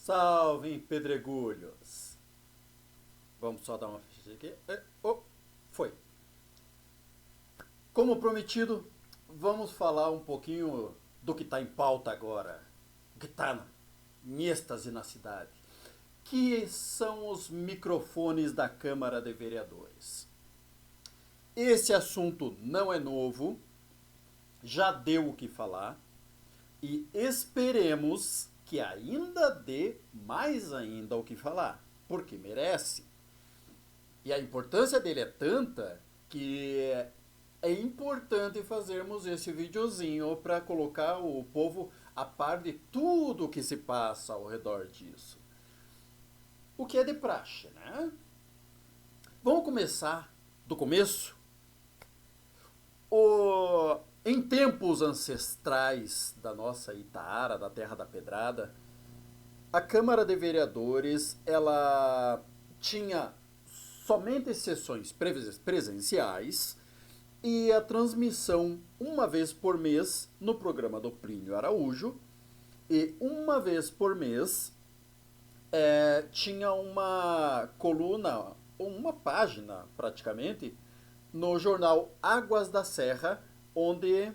Salve, pedregulhos! Vamos só dar uma ficha aqui. Foi. Como prometido, vamos falar um pouquinho do que está em pauta agora. O que está em êxtase na cidade. Que são os microfones da Câmara de Vereadores. Esse assunto não é novo, já deu o que falar e esperemos que ainda dê mais ainda o que falar, porque merece. E a importância dele é tanta que é importante fazermos esse videozinho para colocar o povo a par de tudo que se passa ao redor disso. O que é de praxe, né? Vamos começar do começo? Em tempos ancestrais da nossa Itaara, da Terra da Pedrada, a Câmara de Vereadores ela tinha somente sessões presenciais e a transmissão uma vez por mês no programa do Plínio Araújo e uma vez por mês tinha uma coluna, uma página praticamente, no jornal Águas da Serra, onde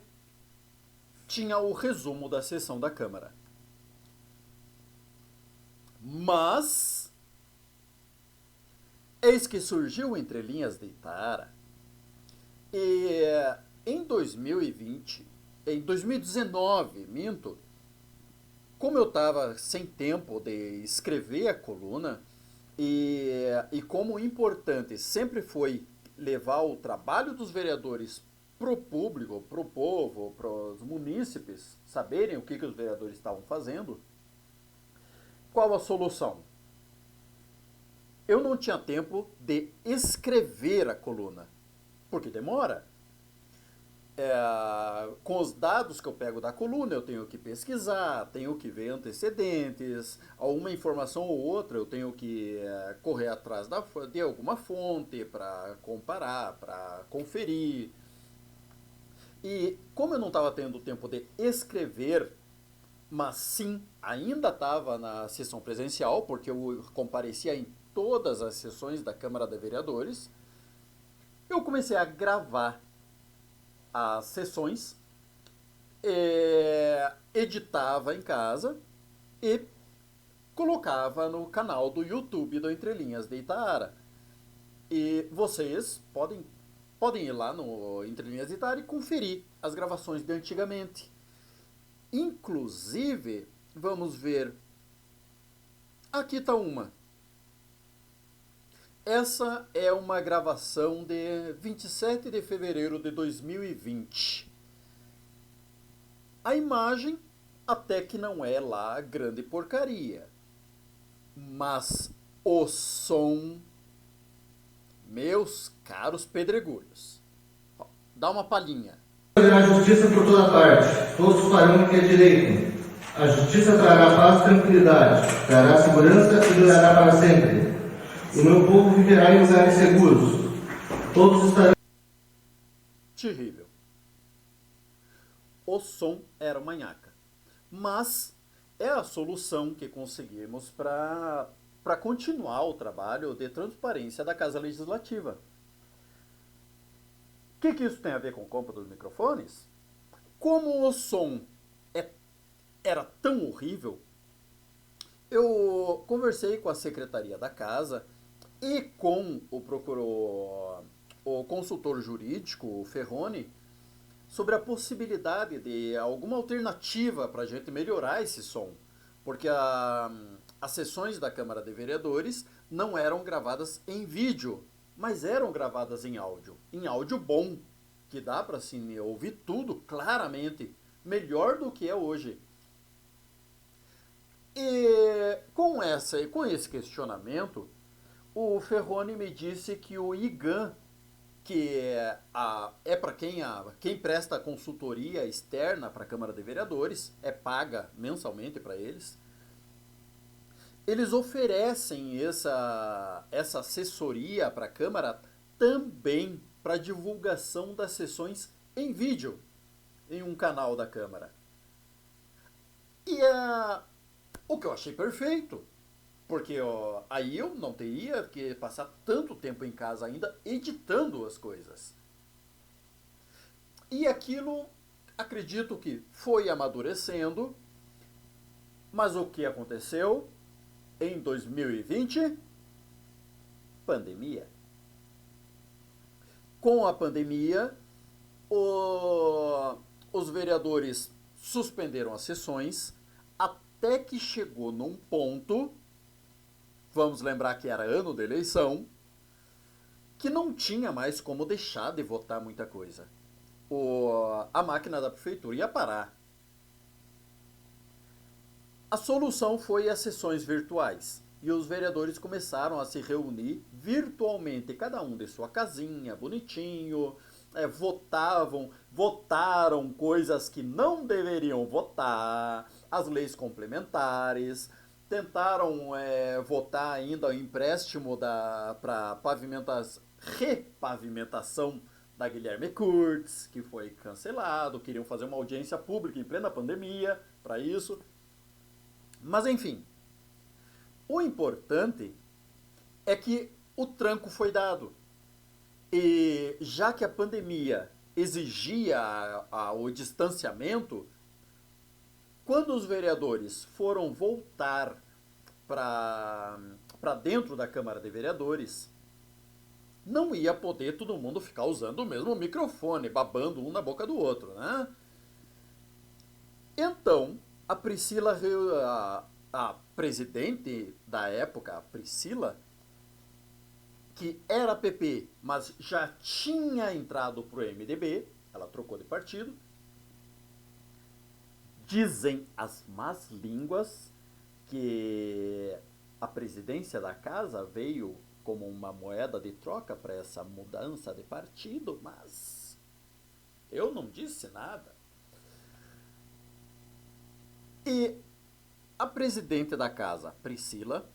tinha o resumo da sessão da Câmara. Mas eis que surgiu Entre Linhas de Itaara e em 2019, minto, como eu estava sem tempo de escrever a coluna e como importante sempre foi levar o trabalho dos vereadores para o público, para o povo, para os munícipes saberem o que os vereadores estavam fazendo, qual a solução? Eu não tinha tempo de escrever a coluna, porque demora. Com os dados que eu pego da coluna, eu tenho que pesquisar, tenho que ver antecedentes, alguma informação ou outra eu tenho que correr atrás de alguma fonte para comparar, para conferir. E como eu não estava tendo tempo de escrever, mas sim ainda estava na sessão presencial, porque eu comparecia em todas as sessões da Câmara de Vereadores, eu comecei a gravar as sessões, editava em casa e colocava no canal do YouTube do Entre Linhas de Itaara. E vocês podem ir lá no Entre Linhas de Itaara e conferir as gravações de antigamente. Inclusive, vamos ver, aqui está uma. Essa é uma gravação de 27 de fevereiro de 2020. A imagem até que não é lá grande porcaria. Mas o som, meus caros pedregulhos, dá uma palhinha. Haverá justiça por toda parte, todos farão o que é direito. A justiça trará paz e tranquilidade, trará segurança e durará para sempre. O meu povo viverá em lugares seguros. Todos estarão... Terrível. O som era uma nhaca. Mas é a solução que conseguimos para continuar o trabalho de transparência da Casa Legislativa. O que isso tem a ver com a compra dos microfones? Como o som era tão horrível, eu conversei com a secretaria da casa e com o consultor jurídico, o Ferroni, sobre a possibilidade de alguma alternativa para a gente melhorar esse som. Porque as sessões da Câmara de Vereadores não eram gravadas em vídeo, mas eram gravadas em áudio bom, que dá para assim, ouvir tudo claramente, melhor do que é hoje. E com esse questionamento, o Ferroni me disse que o IGAN, que é para quem presta consultoria externa para a Câmara de Vereadores, paga mensalmente para eles, eles oferecem essa assessoria para a Câmara também para divulgação das sessões em vídeo, em um canal da Câmara. E O que eu achei perfeito, porque ó, aí eu não teria que passar tanto tempo em casa ainda editando as coisas. E aquilo, acredito que foi amadurecendo, mas o que aconteceu em 2020? Pandemia. Com a pandemia, os vereadores suspenderam as sessões até que chegou num ponto, vamos lembrar que era ano da eleição, que não tinha mais como deixar de votar muita coisa. A máquina da prefeitura ia parar. A solução foi as sessões virtuais. E os vereadores começaram a se reunir virtualmente, cada um de sua casinha, bonitinho, votaram coisas que não deveriam votar, as leis complementares, tentaram votar ainda o empréstimo para repavimentação da Guilherme Kurtz, que foi cancelado, queriam fazer uma audiência pública em plena pandemia para isso. Mas enfim, o importante é que o tranco foi dado. E já que a pandemia exigia o distanciamento, quando os vereadores foram voltar para dentro da Câmara de Vereadores, não ia poder todo mundo ficar usando o mesmo microfone, babando um na boca do outro, né? Então, a Priscila, a presidente da época, a Priscila, que era PP, mas já tinha entrado pro MDB, ela trocou de partido. Dizem as más línguas que a presidência da casa veio como uma moeda de troca para essa mudança de partido, mas eu não disse nada. E a presidente da casa, Priscila,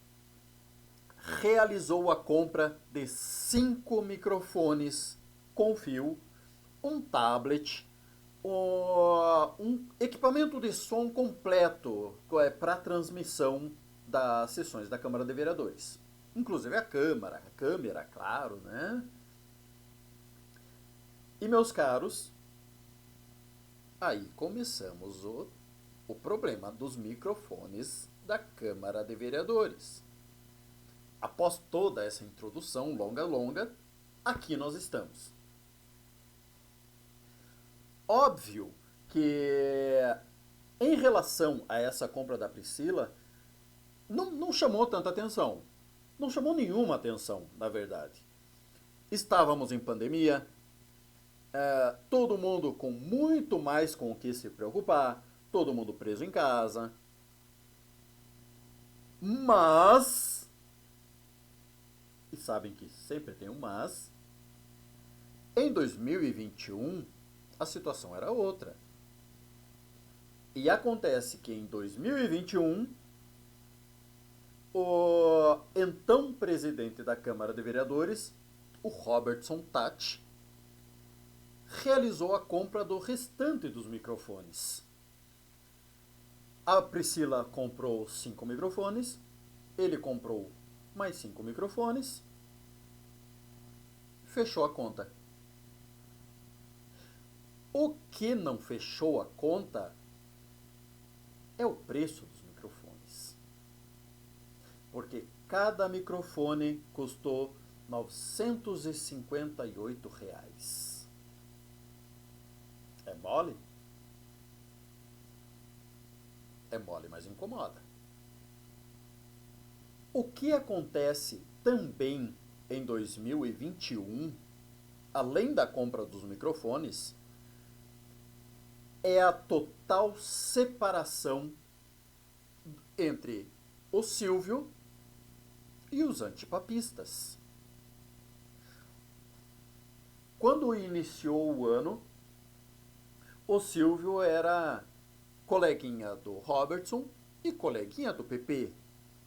realizou a compra de 5 microfones com fio, um tablet, um equipamento de som completo para transmissão das sessões da Câmara de Vereadores. Inclusive a câmera, claro, né? E meus caros, aí começamos o problema dos microfones da Câmara de Vereadores. Após toda essa introdução longa, aqui nós estamos. Óbvio que em relação a essa compra da Priscila, não chamou tanta atenção. Não chamou nenhuma atenção, na verdade. Estávamos em pandemia, todo mundo com muito mais com o que se preocupar, todo mundo preso em casa. Mas, e sabem que sempre tem um mas, em 2021 a situação era outra. E acontece que em 2021 o então presidente da Câmara de Vereadores, o Robertson Tati, realizou a compra do restante dos microfones. A Priscila comprou 5 microfones, ele comprou mais 5 microfones, fechou a conta. O que não fechou a conta é o preço dos microfones. Porque cada microfone custou R$ 958. É mole? É mole, mas incomoda. O que acontece também em 2021, além da compra dos microfones, é a total separação entre o Silvio e os antipapistas. Quando iniciou o ano, o Silvio era coleguinha do Robertson e coleguinha do PP.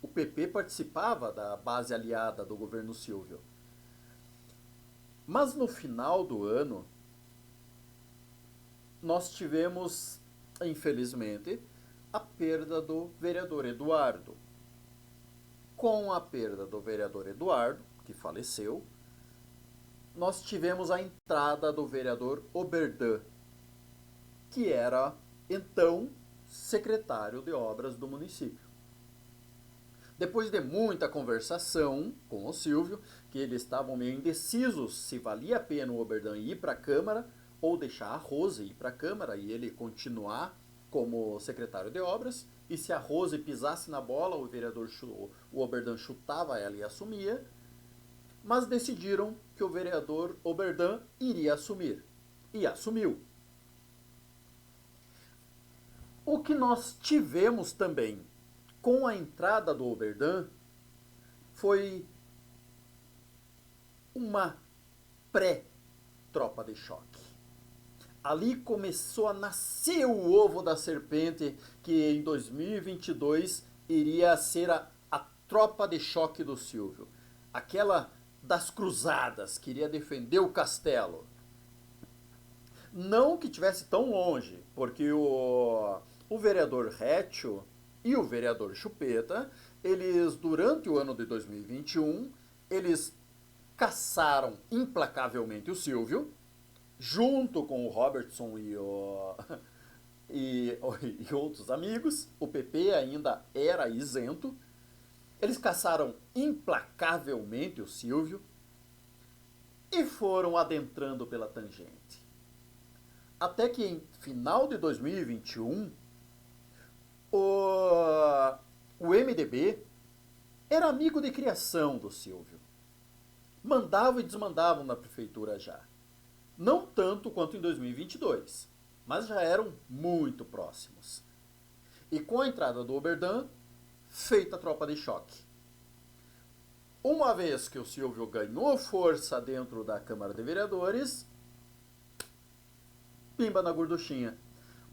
O PP participava da base aliada do governo Silvio. Mas no final do ano, nós tivemos, infelizmente, a perda do vereador Eduardo. Com a perda do vereador Eduardo, que faleceu, nós tivemos a entrada do vereador Oberdan, que era então secretário de obras do município. Depois de muita conversação com o Silvio, que eles estavam meio indecisos se valia a pena o Oberdan ir para a Câmara ou deixar a Rose ir para a Câmara e ele continuar como secretário de obras, e se a Rose pisasse na bola, o Oberdan chutava ela e assumia, mas decidiram que o vereador Oberdan iria assumir, e assumiu. O que nós tivemos também com a entrada do Oberdan foi uma pré-tropa de choque. Ali começou a nascer o ovo da serpente que em 2022 iria ser a tropa de choque do Silvio. Aquela das cruzadas, que iria defender o castelo. Não que tivesse tão longe, porque o vereador Rétio e o vereador Chupeta, eles durante o ano de 2021, eles caçaram implacavelmente o Silvio, junto com o Robertson e outros amigos. O PP ainda era isento. Eles caçaram implacavelmente o Silvio e foram adentrando pela tangente. Até que em final de 2021, o MDB era amigo de criação do Silvio. Mandavam e desmandavam na prefeitura já. Não tanto quanto em 2022, mas já eram muito próximos. E com a entrada do Oberdan, feita a tropa de choque. Uma vez que o Silvio ganhou força dentro da Câmara de Vereadores, pimba na gorduchinha.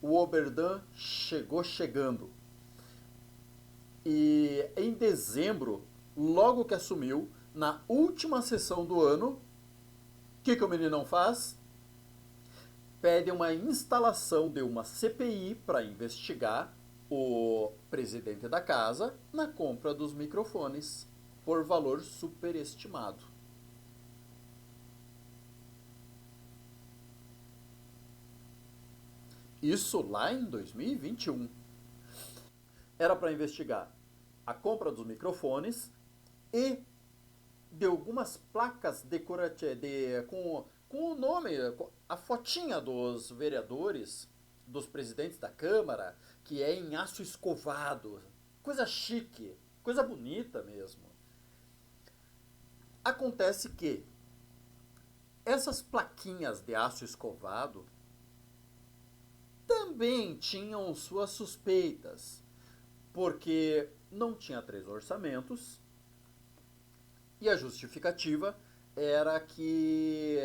O Oberdan chegou chegando. E em dezembro, logo que assumiu, na última sessão do ano, o que o meninão faz? Pede uma instalação de uma CPI para investigar o presidente da casa na compra dos microfones por valor superestimado. Isso lá em 2021. Era para investigar a compra dos microfones e de algumas placas decorativas com o nome, a fotinha dos vereadores, dos presidentes da Câmara, que é em aço escovado. Coisa chique, coisa bonita mesmo. Acontece que essas plaquinhas de aço escovado também tinham suas suspeitas, porque não tinha 3 orçamentos e a justificativa era que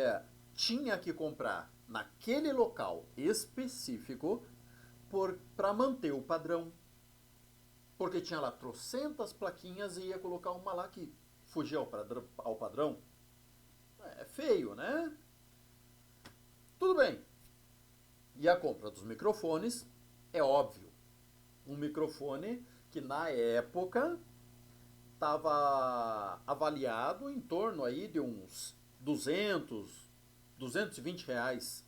tinha que comprar naquele local específico para manter o padrão. Porque tinha lá trocentas plaquinhas e ia colocar uma lá que fugia ao padrão. É feio, né? Tudo bem. E a compra dos microfones é óbvio. Um microfone que na época estava avaliado em torno aí de uns 220 reais.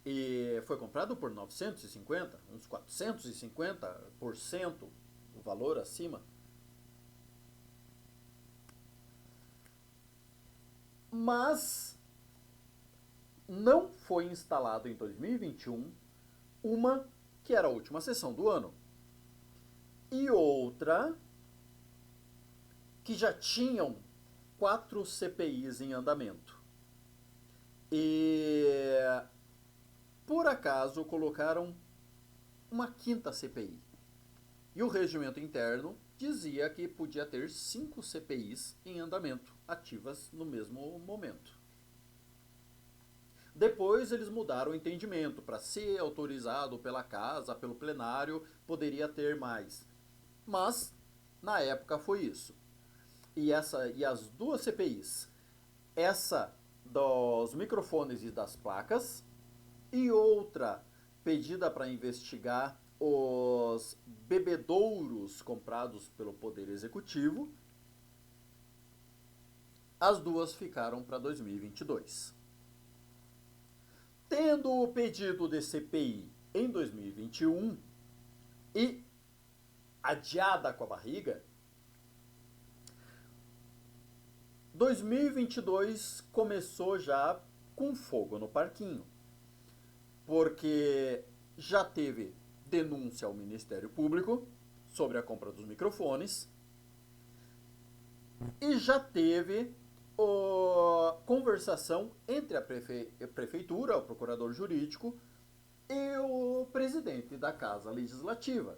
E foi comprado por 950, uns 450% o valor acima. Mas não foi instalado em 2021 uma que era a última sessão do ano e outra que já tinham 4 CPIs em andamento. E por acaso colocaram uma 5ª CPI. E o regimento interno dizia que podia ter 5 CPIs em andamento, ativas no mesmo momento. Depois eles mudaram o entendimento, para ser autorizado pela casa, pelo plenário, poderia ter mais. Mas, na época foi isso. E as 2 CPIs, essa dos microfones e das placas, e outra pedida para investigar os bebedouros comprados pelo Poder Executivo, as duas ficaram para 2022. Tendo o pedido de CPI em 2021 e adiada com a barriga, 2022 começou já com fogo no parquinho, porque já teve denúncia ao Ministério Público sobre a compra dos microfones e já teve conversação entre a prefeitura, o procurador jurídico e o presidente da Casa Legislativa.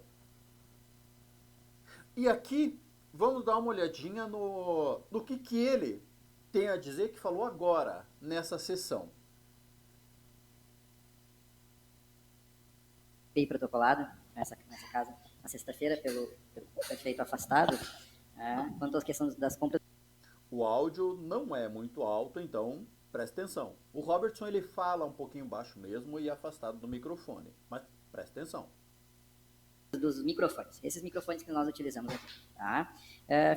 E aqui vamos dar uma olhadinha no que ele tem a dizer, que falou agora nessa sessão. Protocolado nessa casa na sexta-feira pelo prefeito afastado, quanto às questões das compras. O áudio não é muito alto, então presta atenção. O Robertson ele fala um pouquinho baixo mesmo e afastado do microfone, mas presta atenção. Dos microfones, esses microfones que nós utilizamos aqui, tá?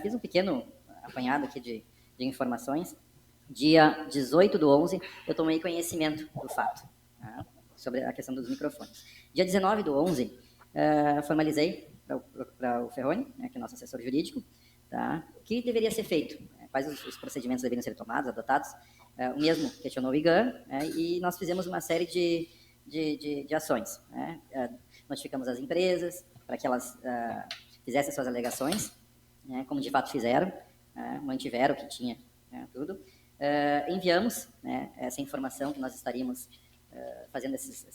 Fiz um pequeno apanhado aqui de informações. Dia 18/11 eu tomei conhecimento do fato, tá? Sobre a questão dos microfones. Dia 19/11 formalizei para o Ferroni, que é o nosso assessor jurídico, tá? O que deveria ser feito, quais os procedimentos deveriam ser tomados, adotados. O mesmo questionou o IGAN, e nós fizemos uma série de ações, notificamos as empresas para que elas fizessem suas alegações, como de fato fizeram, mantiveram o que tinha, tudo. Enviamos essa informação que nós estaríamos fazendo esses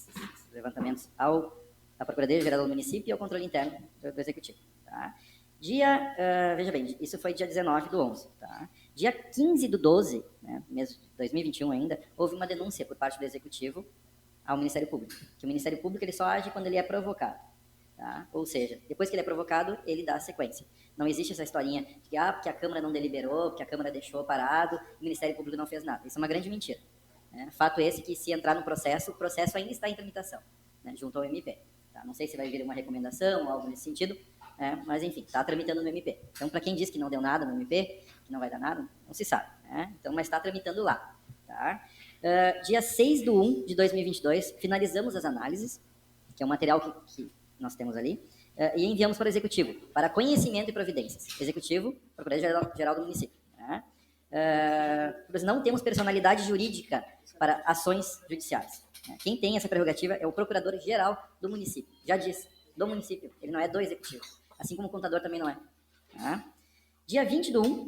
levantamentos à Procuradoria-Geral do Município e ao controle interno do Executivo. Tá? Veja bem, isso foi dia 19/11. Tá? Dia 15/12, mês de 2021 ainda, houve uma denúncia por parte do Executivo ao Ministério Público. Que o Ministério Público ele só age quando ele é provocado. Tá? Ou seja, depois que ele é provocado, ele dá sequência. Não existe essa historinha de que porque a Câmara não deliberou, porque a Câmara deixou parado, o Ministério Público não fez nada. Isso é uma grande mentira. Fato esse que, se entrar no processo, o processo ainda está em tramitação, junto ao MP. Tá? Não sei se vai vir uma recomendação ou algo nesse sentido, mas enfim, está tramitando no MP. Então, para quem diz que não deu nada no MP, que não vai dar nada, não se sabe. Então, mas está tramitando lá. Tá? Dia 6/1 de 2022, finalizamos as análises, que é o material que nós temos ali, e enviamos para o Executivo, para conhecimento e providências. Executivo, Procuradoria-Geral do Município. Nós não temos personalidade jurídica para ações judiciais. Quem tem essa prerrogativa é o Procurador-Geral do Município. Já disse, do município, ele não é do Executivo. Assim como o contador também não é. Dia 20/1,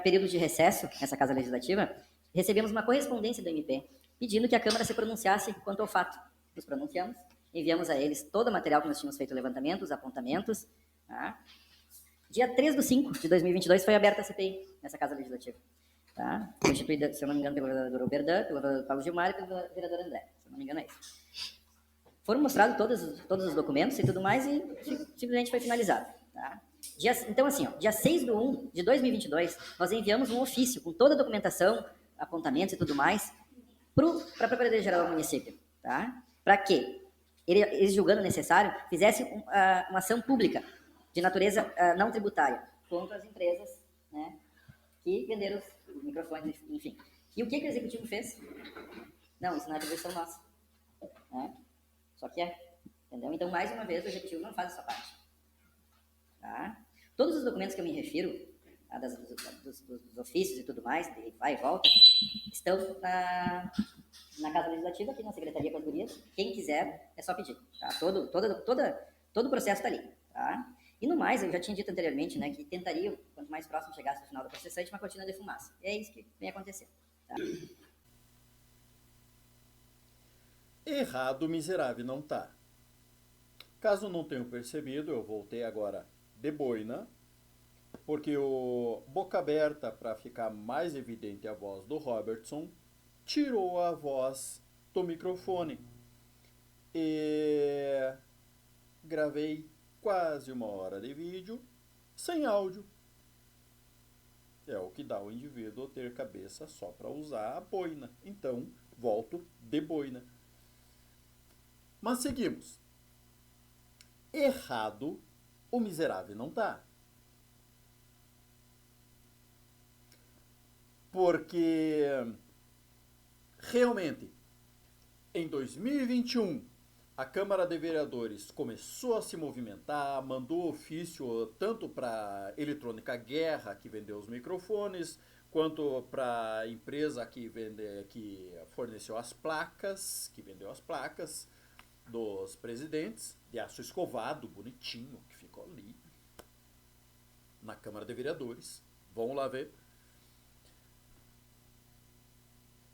período de recesso nessa Casa Legislativa, recebemos uma correspondência do MP pedindo que a Câmara se pronunciasse quanto ao fato. Nos pronunciamos, enviamos a eles todo o material que nós tínhamos feito, levantamentos, apontamentos. Dia 3/5 de 2022 foi aberta a CPI nessa Casa Legislativa. Tá? Constituída, se eu não me engano, pelo vereador Oberdan, pelo vereador Paulo Gilmar e pelo vereador André. Se eu não me engano é isso. Foram mostrados todos os documentos e tudo mais e simplesmente foi finalizado. Tá? Então, assim, dia 6/1 de 2022, nós enviamos um ofício com toda a documentação, apontamentos e tudo mais para a Procuradoria-Geral do Município. Tá? Para que eles, julgando necessário, fizessem uma ação pública de natureza não tributária contra as empresas que venderam os microfones, enfim. E o que o Executivo fez? Não, isso não é atribuição nossa. Só que entendeu? Então, mais uma vez, o Executivo não faz essa parte. Tá? Todos os documentos que eu me refiro, dos ofícios e tudo mais, de vai e volta, estão na Casa Legislativa, aqui na Secretaria com as gurias. Quem quiser, é só pedir. Tá? Todo o processo está ali. Tá? E no mais, eu já tinha dito anteriormente, que tentariam, quanto mais próximo chegasse ao final do processante, uma cortina de fumaça. E é isso que vem acontecendo. Tá? Errado, miserável, não tá. Caso não tenham percebido, eu voltei agora de boina, porque o boca aberta, para ficar mais evidente a voz do Robertson, tirou a voz do microfone. E gravei quase 1 hora de vídeo sem áudio. É o que dá ao indivíduo ter cabeça só para usar a boina. Então, volto de boina. Mas seguimos. errado o miserável não está. Porque realmente, em 2021, a Câmara de Vereadores começou a se movimentar, mandou ofício tanto para a Eletrônica Guerra, que vendeu os microfones, quanto para a empresa que forneceu as placas, que vendeu as placas dos presidentes, de aço escovado, bonitinho, que ficou ali na Câmara de Vereadores. Vamos lá ver.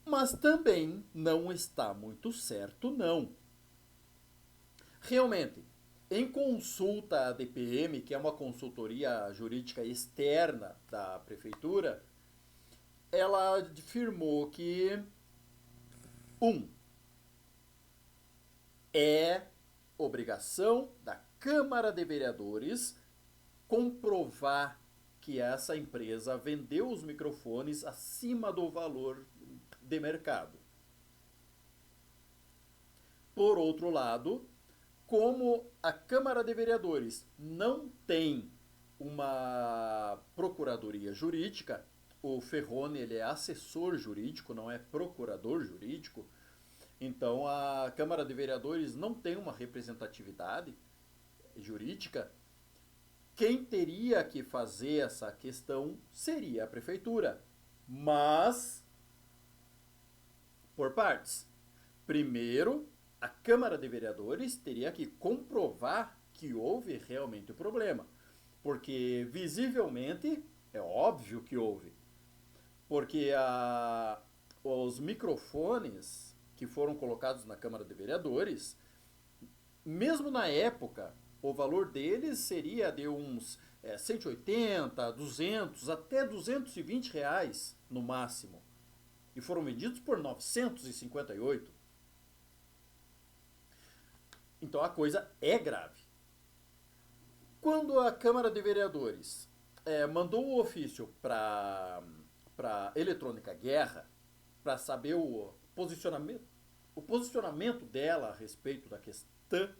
Mas também não está muito certo, não. Realmente, em consulta à DPM, que é uma consultoria jurídica externa da prefeitura, ela afirmou que é obrigação da Câmara de Vereadores comprovar que essa empresa vendeu os microfones acima do valor de mercado. Por outro lado, como a Câmara de Vereadores não tem uma procuradoria jurídica, o Ferrone ele é assessor jurídico, não é procurador jurídico, então a Câmara de Vereadores não tem uma representatividade jurídica. Quem teria que fazer essa questão seria a prefeitura, mas por partes. Primeiro, a Câmara de Vereadores teria que comprovar que houve realmente o problema, porque visivelmente é óbvio que houve, porque os microfones que foram colocados na Câmara de Vereadores, mesmo na época, o valor deles seria de uns 180, 200, até 220 reais no máximo. E foram vendidos por 958. Então a coisa é grave. Quando a Câmara de Vereadores mandou o ofício para a Eletrônica Guerra, para saber o posicionamento dela a respeito da questão,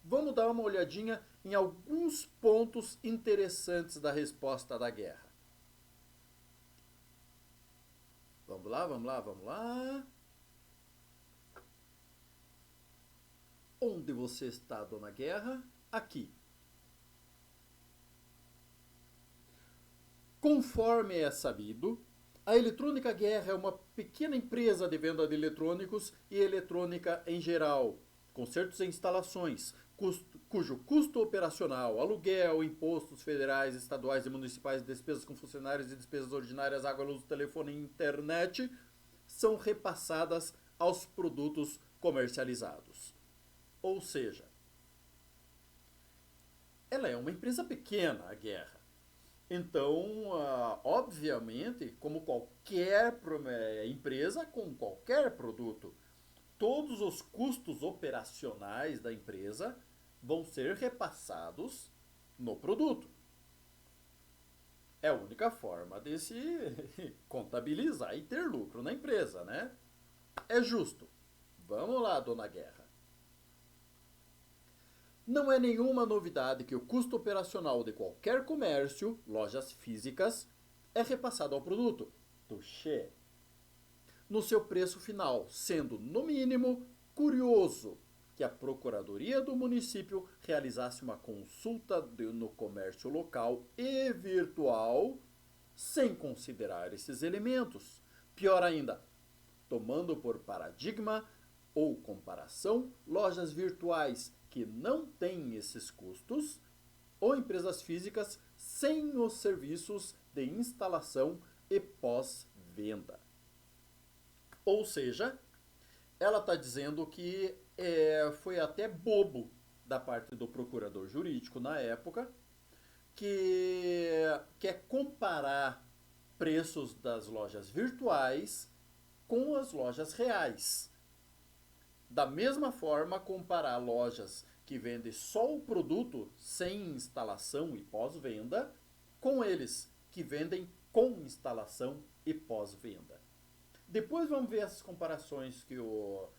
vamos dar uma olhadinha em alguns pontos interessantes da resposta da Guerra. Vamos lá, vamos lá, vamos lá. Onde você está, Dona Guerra? Aqui. Conforme é sabido, a Eletrônica Guerra é uma pequena empresa de venda de eletrônicos e eletrônica em geral, consertos e instalações, cujo custo operacional, aluguel, impostos federais, estaduais e municipais, despesas com funcionários e despesas ordinárias, água, luz, telefone e internet, são repassadas aos produtos comercializados. Ou seja, ela é uma empresa pequena, a Guerra. Então, obviamente, como qualquer empresa com qualquer produto, todos os custos operacionais da empresa vão ser repassados no produto. É a única forma de se contabilizar e ter lucro na empresa, né? É justo. Vamos lá, Dona Guerra. Não é nenhuma novidade que o custo operacional de qualquer comércio, lojas físicas, é repassado ao produto. Touché. No seu preço final, sendo, no mínimo, curioso que a Procuradoria do município realizasse uma consulta no comércio local e virtual sem considerar esses elementos. Pior ainda, tomando por paradigma ou comparação lojas virtuais que não têm esses custos ou empresas físicas sem os serviços de instalação e pós-venda. Ou seja, ela está dizendo que foi até bobo da parte do procurador jurídico na época, que quer comparar preços das lojas virtuais com as lojas reais. Da mesma forma, comparar lojas que vendem só o produto sem instalação e pós-venda com eles que vendem com instalação e pós-venda. Depois vamos ver essas comparações que o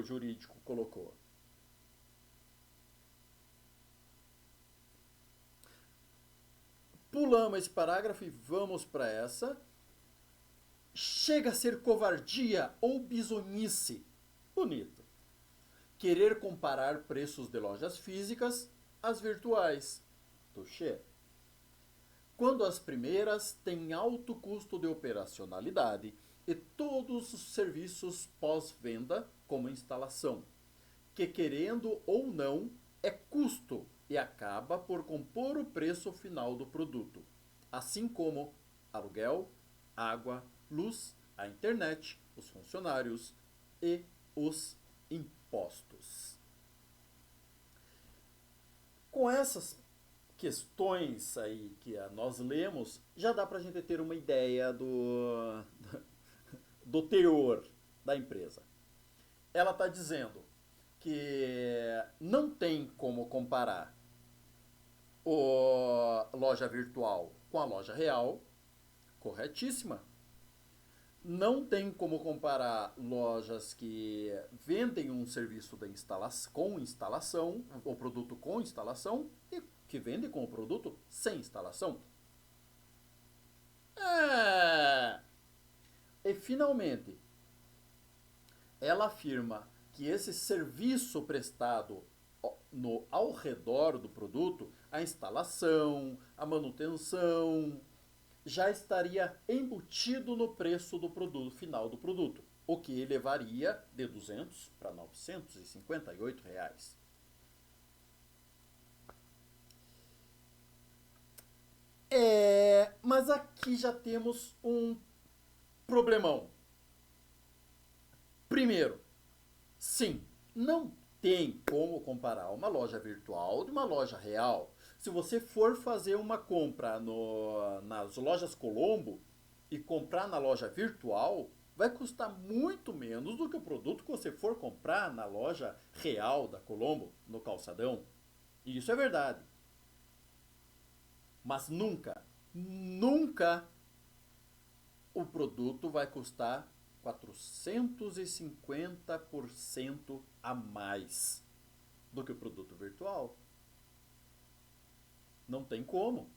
jurídico colocou. Pulamos esse parágrafo e vamos para essa. Chega a ser covardia ou bisonhice. Bonito. Querer comparar preços de lojas físicas às virtuais. Touché. Quando as primeiras têm alto custo de operacionalidade e todos os serviços pós-venda, como instalação, que querendo ou não é custo e acaba por compor o preço final do produto, assim como aluguel, água, luz, a internet, os funcionários e os impostos. Com essas questões aí que nós lemos, já dá para a gente ter uma ideia do teor da empresa. Ela está dizendo que não tem como comparar a loja virtual com a loja real, corretíssima. Não tem como comparar lojas que vendem um serviço com instalação, o produto com instalação, e que vendem com o produto sem instalação. E finalmente, ela afirma que esse serviço prestado ao redor do produto, a instalação, a manutenção, já estaria embutido no preço do produto final do produto, o que elevaria de R$ 200 para R$ 958. Mas aqui já temos um problemão. Primeiro, sim, não tem como comparar uma loja virtual de uma loja real. Se você for fazer uma compra nas lojas Colombo e comprar na loja virtual, vai custar muito menos do que o produto que você for comprar na loja real da Colombo, no calçadão. E isso é verdade. Mas nunca o produto vai custar 450% a mais do que o produto virtual. Não tem como.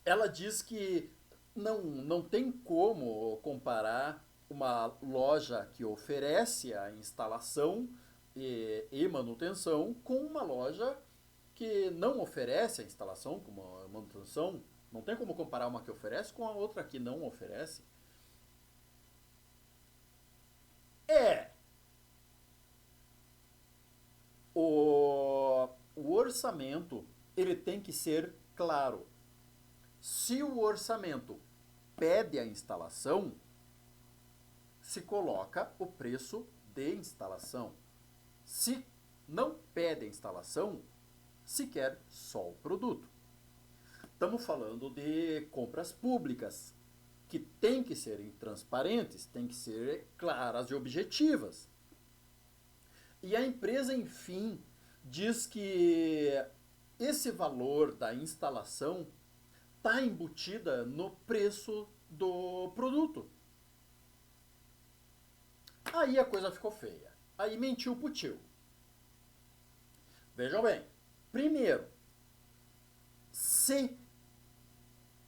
Ela diz que não tem como comparar uma loja que oferece a instalação e manutenção com uma loja que não oferece a instalação, como a manutenção. Não tem como comparar uma que oferece com a outra que não oferece. O orçamento, ele tem que ser claro. Se o orçamento pede a instalação, se coloca o preço de instalação. Se não pede a instalação, se quer só o produto. Estamos falando de compras públicas, que têm que serem transparentes, têm que ser claras e objetivas. E a empresa, enfim, diz que esse valor da instalação está embutida no preço do produto. Aí a coisa ficou feia. Aí mentiu pro tio. Vejam bem. Primeiro, se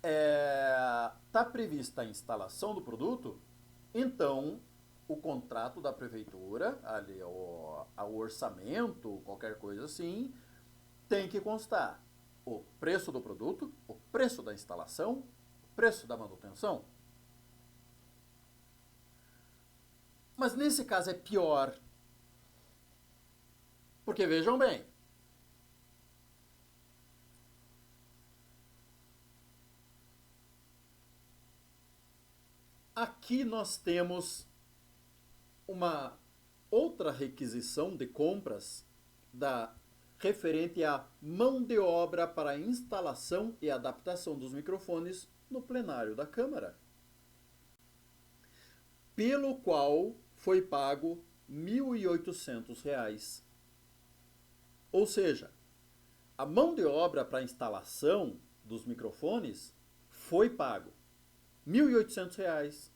está prevista a instalação do produto, então o contrato da prefeitura, ali, o orçamento, qualquer coisa assim, tem que constar o preço do produto, o preço da instalação, o preço da manutenção. Mas nesse caso é pior. Porque vejam bem, aqui nós temos uma outra requisição de compras referente à mão de obra para a instalação e adaptação dos microfones no plenário da Câmara, pelo qual foi pago R$ 1.800. Ou seja, a mão de obra para a instalação dos microfones foi pago R$ 1.800.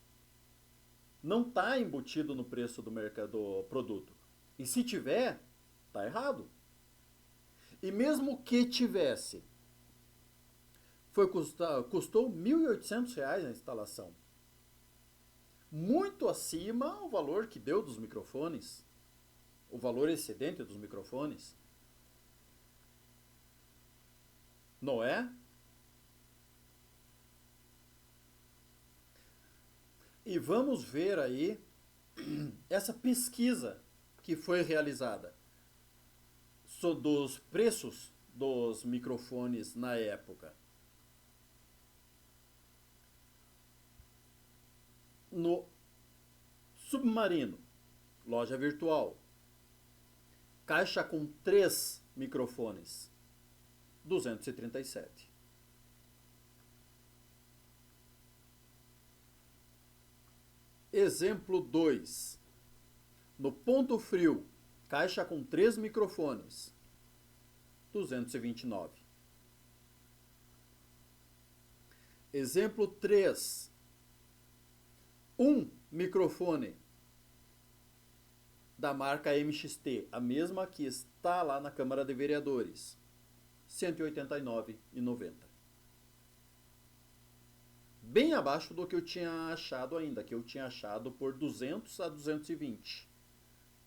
Não está embutido no preço do produto. E se tiver, está errado. E mesmo que tivesse, custou R$ 1.800 a instalação. Muito acima o valor que deu dos microfones, o valor excedente dos microfones. Não é? E vamos ver aí essa pesquisa que foi realizada dos preços dos microfones na época. No Submarino, loja virtual, caixa com 3 microfones, 237. Exemplo 2. No Ponto Frio, caixa com 3 microfones, 229. Exemplo 3. Um microfone da marca MXT, a mesma que está lá na Câmara de Vereadores, R$ 189,90. Bem abaixo do que eu tinha achado ainda, que eu tinha achado por 200 a 220.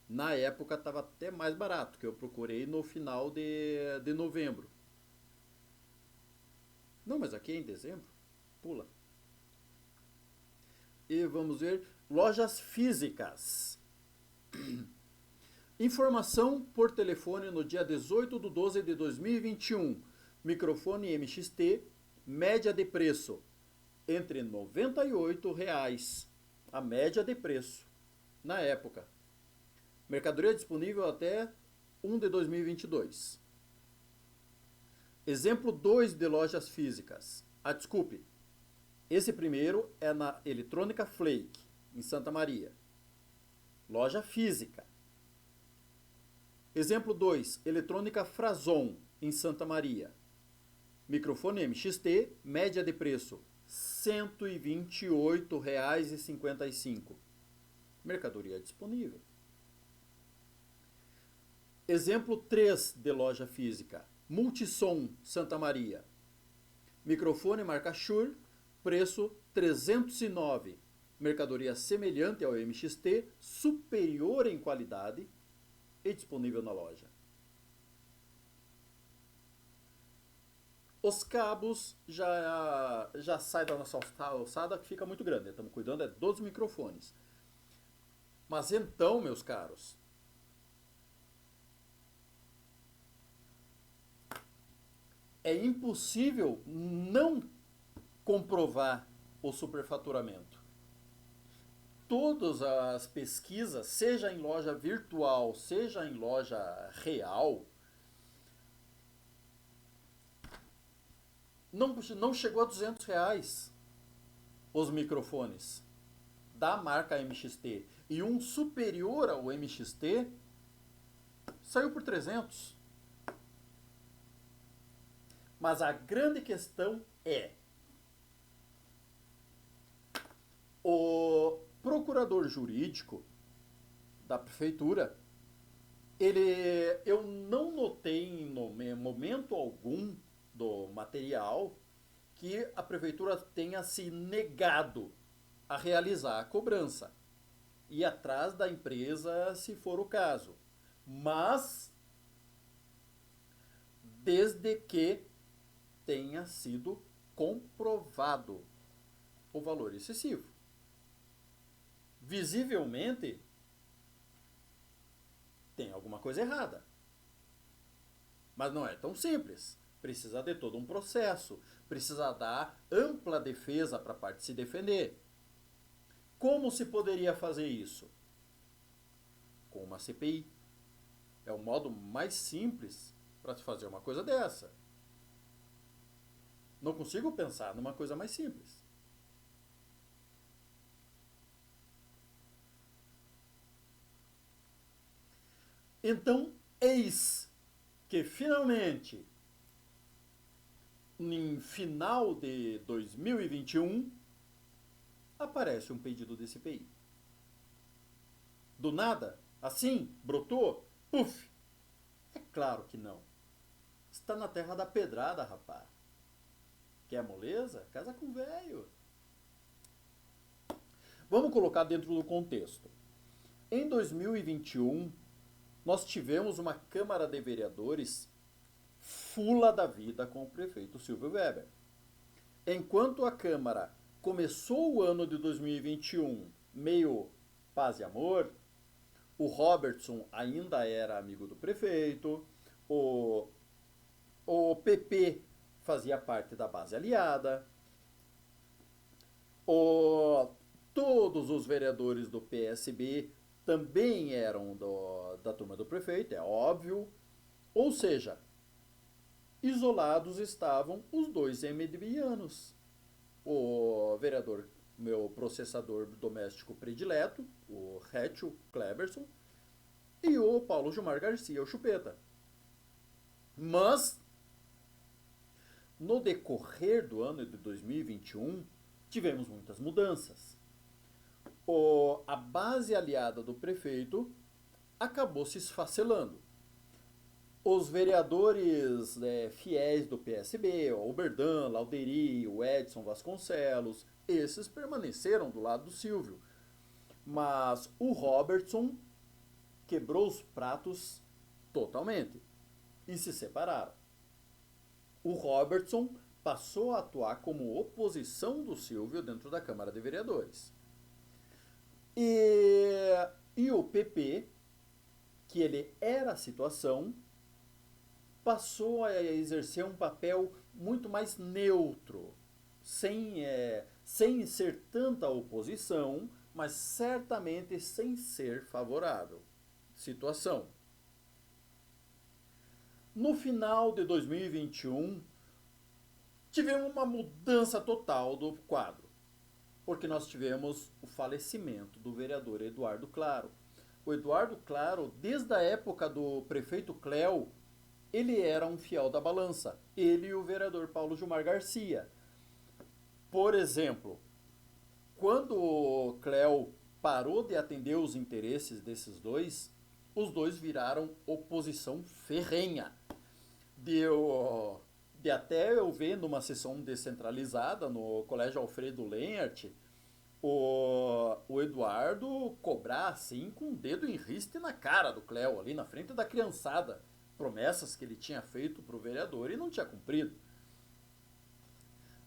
Na época estava até mais barato, que eu procurei no final de novembro. Não, mas aqui é em dezembro. Pula. E vamos ver, lojas físicas. Informação por telefone no dia 18/12/2021. Microfone MXT, média de preço entre R$ 98,00. A média de preço na época. Mercadoria disponível até 1/2022. Exemplo 2 de lojas físicas. Desculpe. Esse primeiro é na Eletrônica Flake, em Santa Maria. Loja física. Exemplo 2, Eletrônica Frazon, em Santa Maria. Microfone MXT, média de preço R$ 128,55. Mercadoria disponível. Exemplo 3 de loja física, Multissom, Santa Maria. Microfone marca Shure, preço R$ 309. Mercadoria semelhante ao MXT, superior em qualidade e disponível na loja. Os cabos já saem da nossa alçada, que fica muito grande. Estamos cuidando dos microfones. Mas então, meus caros, é impossível não comprovar o superfaturamento. Todas as pesquisas, seja em loja virtual, seja em loja real, não chegou a R$ 200 os microfones da marca MXT. E um superior ao MXT saiu por 300. Mas a grande questão é: o procurador jurídico da prefeitura, eu não notei em momento algum do material que a prefeitura tenha se negado a realizar a cobrança, ir atrás da empresa se for o caso, mas desde que tenha sido comprovado o valor excessivo. Visivelmente tem alguma coisa errada, mas não é tão simples. Precisa de todo um processo, precisa dar ampla defesa para a parte se defender. Como se poderia fazer isso? Com uma CPI. É o modo mais simples para se fazer uma coisa dessa. Não consigo pensar numa coisa mais simples. Então, eis que finalmente, em final de 2021, aparece um pedido de CPI. Do nada, assim, brotou, puf! É claro que não. está na terra da pedrada, rapá. Quer moleza? Casa com velho. Vamos colocar dentro do contexto. Em 2021, nós tivemos uma Câmara de Vereadores fula da vida com o prefeito Silvio Weber. Enquanto a Câmara começou o ano de 2021 meio paz e amor, o Robertson ainda era amigo do prefeito, o PP fazia parte da base aliada, todos os vereadores do PSB também eram da turma do prefeito, é óbvio. Ou seja, isolados estavam os dois MDBianos. O vereador, meu processador doméstico predileto, o Rétio Kleberson, e o Paulo Gilmar Garcia, o Chupeta. Mas, no decorrer do ano de 2021, tivemos muitas mudanças. A base aliada do prefeito acabou se esfacelando. Os vereadores fiéis do PSB, o Oberdan, Lauderi, o Edson Vasconcelos, esses permaneceram do lado do Silvio. Mas o Robertson quebrou os pratos totalmente e se separaram. O Robertson passou a atuar como oposição do Silvio dentro da Câmara de Vereadores. E o PP, que ele era a situação, passou a exercer um papel muito mais neutro, sem ser tanta oposição, mas certamente sem ser favorável. Situação. No final de 2021, tivemos uma mudança total do quadro, porque nós tivemos o falecimento do vereador Eduardo Claro. O Eduardo Claro, desde a época do prefeito Cléo, ele era um fiel da balança. Ele e o vereador Paulo Gilmar Garcia. Por exemplo, quando o Cléo parou de atender os interesses desses dois, os dois viraram oposição ferrenha. De até eu ver numa sessão descentralizada no Colégio Alfredo Lenhart, o Eduardo cobrar assim com o dedo em riste na cara do Cléo, ali na frente da criançada, promessas que ele tinha feito para o vereador e não tinha cumprido.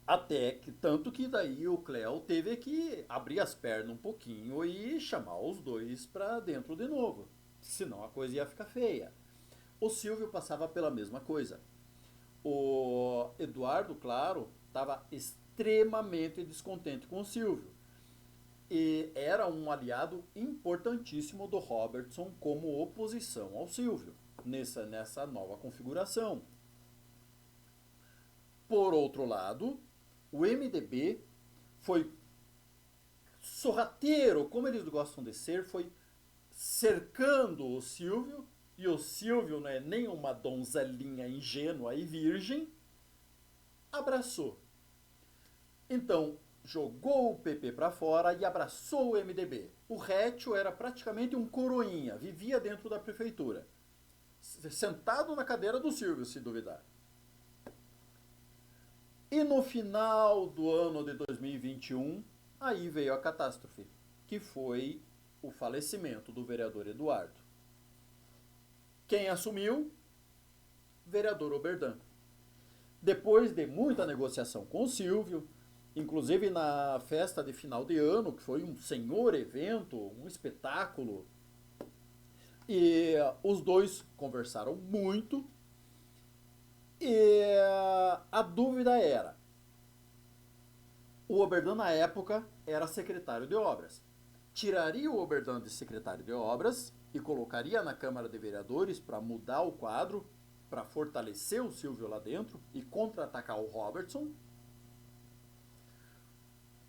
Até que, tanto que daí o Cléo teve que abrir as pernas um pouquinho e chamar os dois para dentro de novo, senão a coisa ia ficar feia. O Silvio passava pela mesma coisa. O Eduardo, claro, estava extremamente descontente com o Silvio. E era um aliado importantíssimo do Robertson como oposição ao Silvio, nessa nova configuração. Por outro lado, o MDB foi sorrateiro, como eles gostam de ser, foi cercando o Silvio, e o Silvio não é nem uma donzelinha ingênua e virgem, abraçou. Então, jogou o PP para fora e abraçou o MDB. O Rétio era praticamente um coroinha, vivia dentro da prefeitura, sentado na cadeira do Silvio, se duvidar. E no final do ano de 2021, aí veio a catástrofe, que foi o falecimento do vereador Eduardo. Quem assumiu? Vereador Oberdan. Depois de muita negociação com o Silvio, inclusive na festa de final de ano, que foi um senhor evento, um espetáculo, e os dois conversaram muito, e a dúvida era, o Oberdan na época era secretário de obras. Tiraria o Oberdan de secretário de obras e colocaria na Câmara de Vereadores para mudar o quadro, para fortalecer o Silvio lá dentro e contra-atacar o Robertson,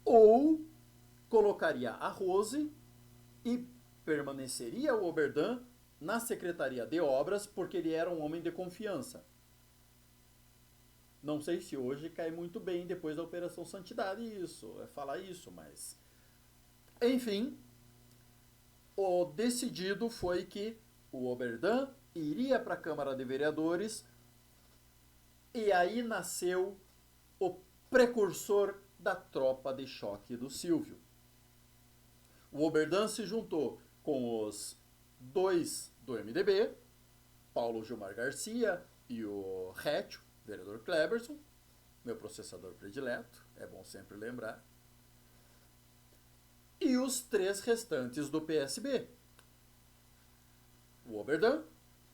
ou colocaria a Rose e permaneceria o Oberdan na Secretaria de Obras porque ele era um homem de confiança. Não sei se hoje cai muito bem depois da Operação Santidade falar isso, mas... Enfim, o decidido foi que o Oberdan iria para a Câmara de Vereadores E aí nasceu o precursor da tropa de choque do Silvio. O Oberdan se juntou com os dois do MDB, Paulo Gilmar Garcia e o Rétio, vereador Kleberson, meu processador predileto, é bom sempre lembrar, e os três restantes do PSB. O Oberdan,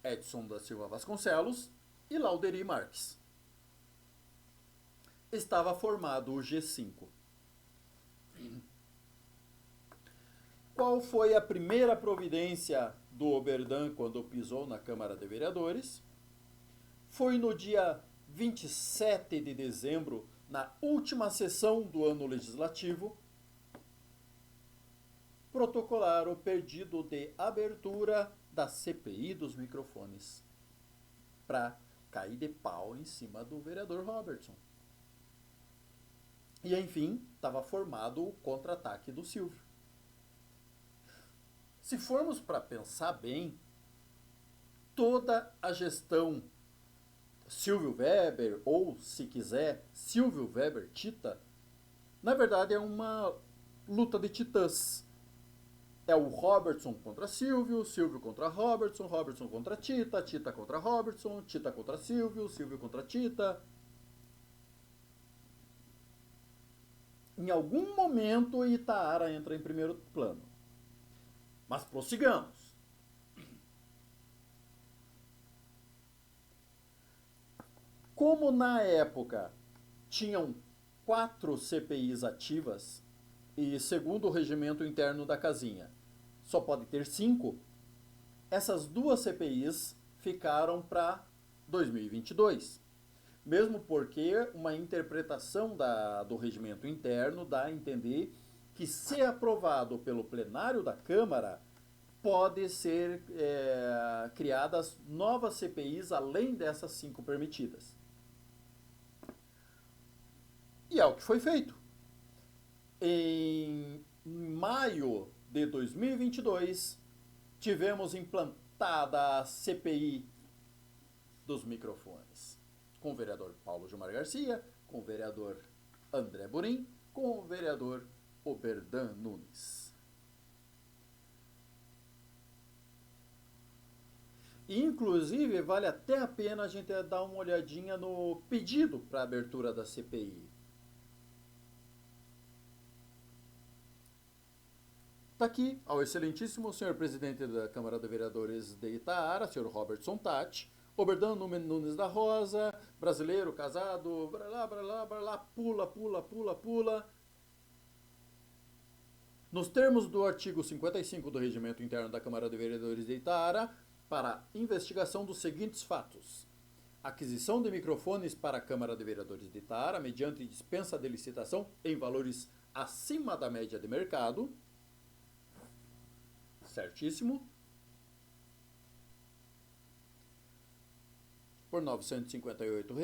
Edson da Silva Vasconcelos e Lauderi Marques. Estava formado o G5. Qual foi a primeira providência do Oberdan quando pisou na Câmara de Vereadores? Foi no dia 27 de dezembro, na última sessão do ano legislativo, protocolar o pedido de abertura da CPI dos microfones para cair de pau em cima do vereador Robertson. E, enfim, estava formado o contra-ataque do Silvio. Se formos para pensar bem, toda a gestão Silvio Weber, ou, se quiser, Silvio Weber-Tita, na verdade é uma luta de titãs. É o Robertson contra Silvio, Silvio contra Robertson, Robertson contra Tita, Tita contra Robertson, Tita contra Silvio, Silvio contra Tita. Em algum momento, Itaara entra em primeiro plano. Mas prossigamos. Como na época tinham 4 CPIs ativas, e segundo o regimento interno da casinha, só pode ter 5, essas 2 CPIs ficaram para 2022. Mesmo porque uma interpretação do regimento interno dá a entender que, se aprovado pelo plenário da Câmara, pode ser criadas novas CPIs além dessas 5 permitidas. E é o que foi feito. Em maio de 2022, tivemos implantada a CPI dos microfones, com o vereador Paulo Gilmar Garcia, com o vereador André Burim, com o vereador Oberdan Nunes. Inclusive, vale até a pena a gente dar uma olhadinha no pedido para a abertura da CPI. Está aqui ao excelentíssimo senhor presidente da Câmara de Vereadores de Itaara, senhor Robertson Tati, Oberdan Nunes da Rosa, brasileiro, casado, bralá, pula. Nos termos do artigo 55 do Regimento Interno da Câmara de Vereadores de Itaara, para investigação dos seguintes fatos: aquisição de microfones para a Câmara de Vereadores de Itaara, mediante dispensa de licitação em valores acima da média de mercado. Certíssimo. Por R$ 958.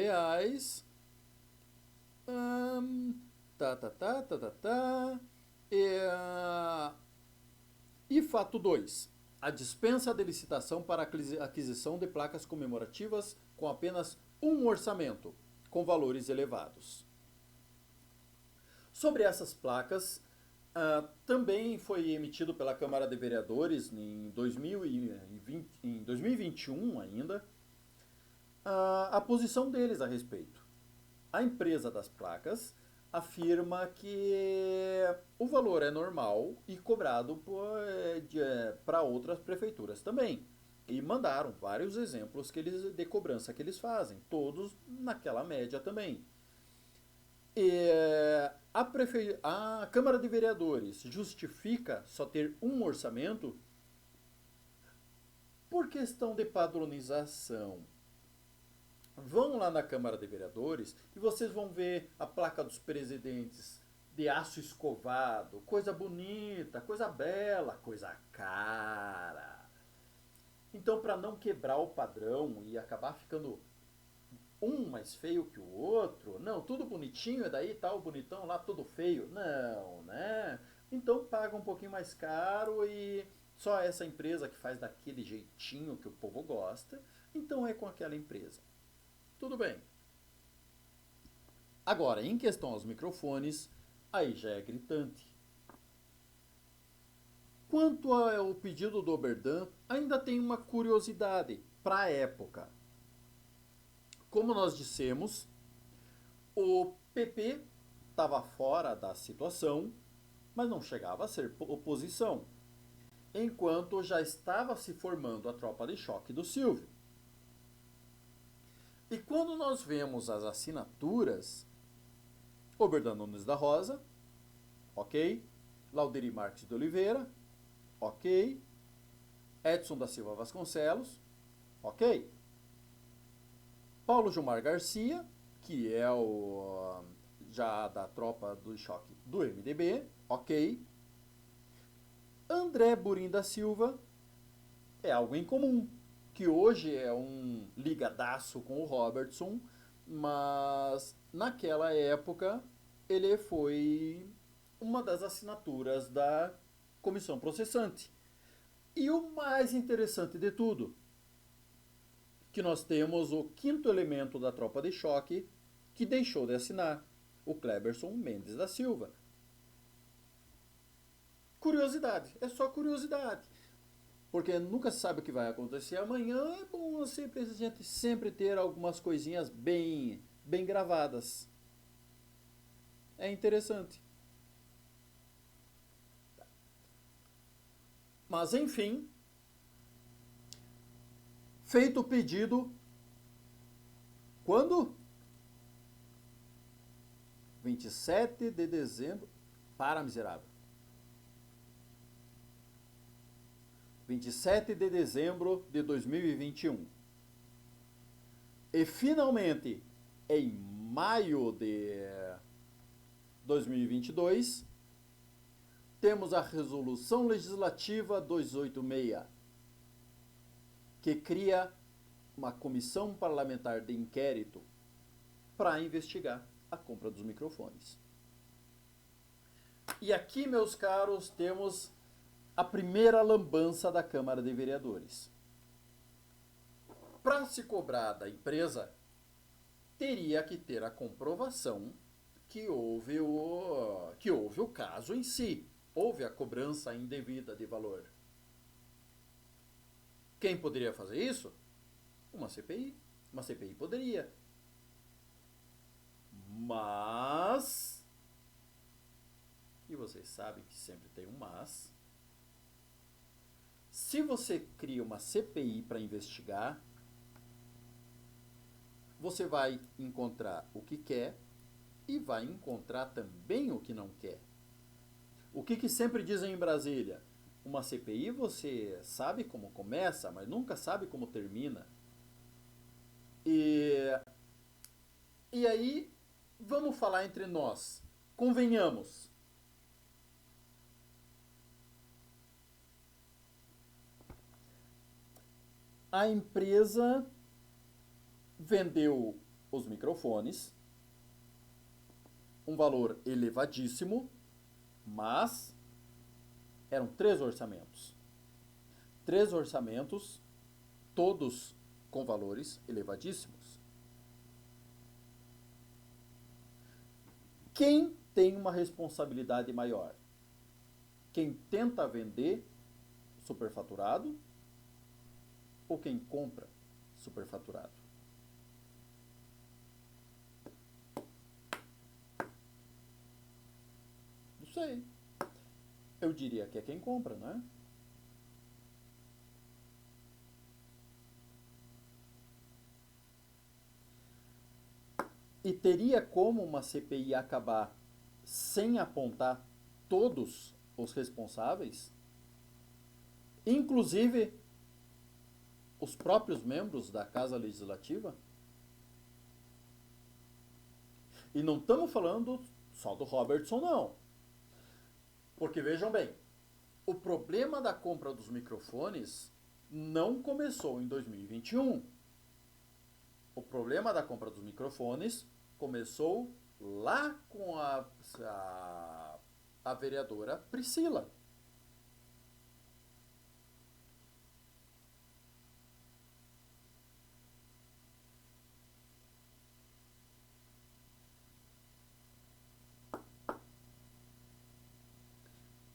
E fato 2. A dispensa de licitação para aquisição de placas comemorativas com apenas um orçamento, com valores elevados. Sobre essas placas, também foi emitido pela Câmara de Vereadores em 2021 ainda, a posição deles a respeito. A empresa das placas afirma que o valor é normal e cobrado para outras prefeituras também. E mandaram vários exemplos de cobrança que eles fazem, todos naquela média também. A Câmara de Vereadores justifica só ter um orçamento por questão de padronização. Vão lá na Câmara de Vereadores e vocês vão ver a placa dos presidentes de aço escovado, coisa bonita, coisa bela, coisa cara. Então, para não quebrar o padrão e acabar ficando um mais feio que o outro, não, tudo bonitinho, e daí tá o bonitão lá todo feio, não, né? Então paga um pouquinho mais caro e só essa empresa que faz daquele jeitinho que o povo gosta, então é com aquela empresa. Tudo bem. Agora, em questão aos microfones, aí já é gritante. Quanto ao pedido do Oberdan, ainda tem uma curiosidade para a época. Como nós dissemos, o PP estava fora da situação, mas não chegava a ser oposição, enquanto já estava se formando a tropa de choque do Silvio. E quando nós vemos as assinaturas, Oberdan Nunes da Rosa, ok. Lauderi Marques de Oliveira, ok. Edson da Silva Vasconcelos, ok. Paulo Gilmar Garcia, que é o já da tropa do choque do MDB, ok. André Burim da Silva é algo incomum, que hoje é um ligadaço com o Robertson, mas naquela época ele foi uma das assinaturas da comissão processante. E o mais interessante de tudo, que nós temos o quinto elemento da tropa de choque que deixou de assinar, o Cleberson Mendes da Silva. Curiosidade, é só curiosidade. Porque nunca se sabe o que vai acontecer amanhã, é bom a gente sempre ter algumas coisinhas bem gravadas. É interessante. Mas enfim, feito o pedido, quando? 27 de dezembro, para miserável. 27 de dezembro de 2021. E finalmente, em maio de 2022, temos a Resolução Legislativa 286, que cria uma comissão parlamentar de inquérito para investigar a compra dos microfones. E aqui, meus caros, temos a primeira lambança da Câmara de Vereadores. Para se cobrar da empresa, teria que ter a comprovação que houve o caso em si. Houve a cobrança indevida de valor. Quem poderia fazer isso? Uma CPI. Uma CPI poderia. Mas... E vocês sabem que sempre tem um mas... Se você cria uma CPI para investigar, você vai encontrar o que quer e vai encontrar também o que não quer. O que sempre dizem em Brasília? Uma CPI você sabe como começa, mas nunca sabe como termina. E aí, vamos falar entre nós. Convenhamos. A empresa vendeu os microfones, um valor elevadíssimo, mas eram 3 orçamentos. 3 orçamentos, todos com valores elevadíssimos. Quem tem uma responsabilidade maior? Quem tenta vender superfaturado ou quem compra superfaturado? Não sei. Eu diria que é quem compra, não é? E teria como uma CPI acabar sem apontar todos os responsáveis? Inclusive os próprios membros da Casa Legislativa? E não estamos falando só do Robertson, não. Porque vejam bem, o problema da compra dos microfones não começou em 2021. O problema da compra dos microfones começou lá com a vereadora Priscila.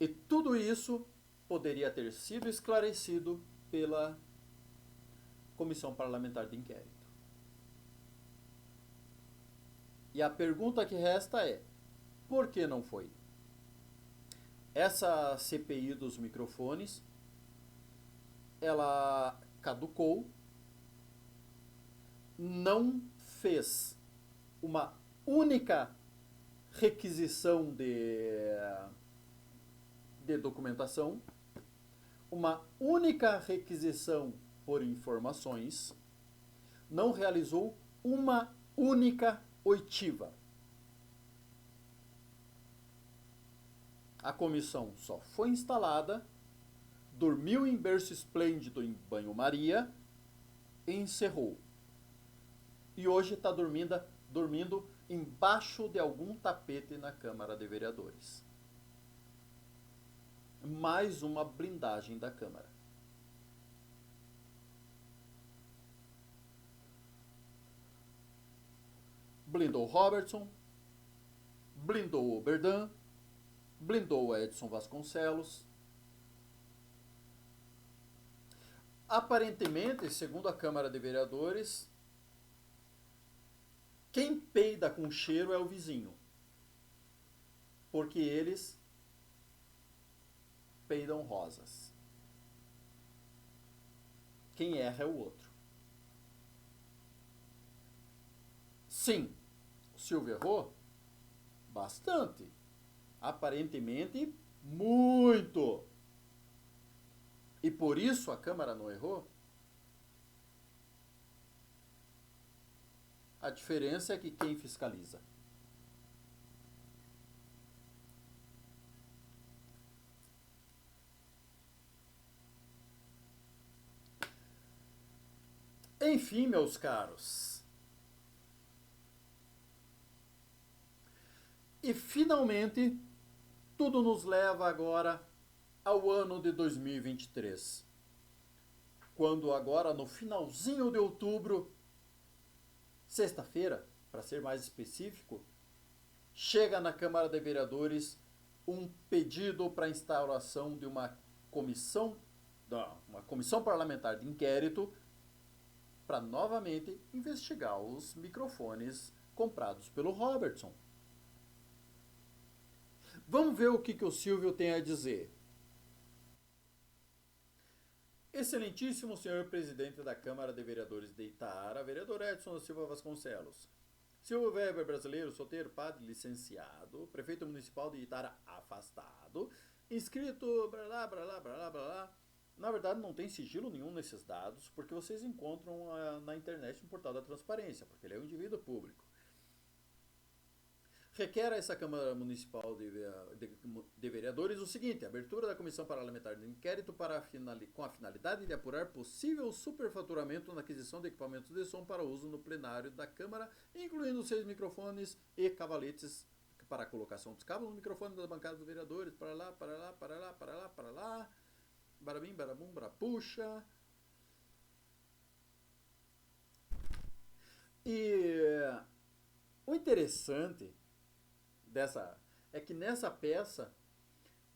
E tudo isso poderia ter sido esclarecido pela Comissão Parlamentar de Inquérito. E a pergunta que resta é: por que não foi? Essa CPI dos microfones, ela caducou, não fez uma única requisição de documentação, uma única requisição por informações, não realizou uma única oitiva. A comissão só foi instalada, dormiu em berço esplêndido em banho-maria e encerrou. E hoje está dormindo embaixo de algum tapete na Câmara de Vereadores. Mais uma blindagem da Câmara. Blindou Robertson, blindou o Berdan, blindou o Edson Vasconcelos. Aparentemente, segundo a Câmara de Vereadores, quem peida com cheiro é o vizinho. Porque eles peidam rosas. Quem erra é o outro. Sim, o Silvio errou bastante. Aparentemente, muito. E por isso a Câmara não errou? A diferença é que quem fiscaliza? Enfim, meus caros. E finalmente, tudo nos leva agora ao ano de 2023. Quando agora, no finalzinho de outubro, sexta-feira, para ser mais específico, chega na Câmara de Vereadores um pedido para a instauração de uma comissão parlamentar de inquérito para novamente investigar os microfones comprados pelo Robertson. Vamos ver o que o Silvio tem a dizer. Excelentíssimo senhor presidente da Câmara de Vereadores de Itaara, vereador Edson da Silva Vasconcelos. Silvio Weber, brasileiro, solteiro, padre, licenciado, prefeito municipal de Itaara afastado, inscrito, blá, blá, blá, blá, blá, blá. Na verdade, não tem sigilo nenhum nesses dados, porque vocês encontram na internet no portal da transparência, porque ele é um indivíduo público. Requer a essa Câmara Municipal de Vereadores o seguinte: a abertura da Comissão Parlamentar de Inquérito com a finalidade de apurar possível superfaturamento na aquisição de equipamentos de som para uso no plenário da Câmara, incluindo 6 microfones e cavaletes para a colocação dos cabos no microfone da bancada dos vereadores, para lá, para lá, para lá, para lá, para lá, barabim, barabum, barapuxa. E o interessante é que nessa peça,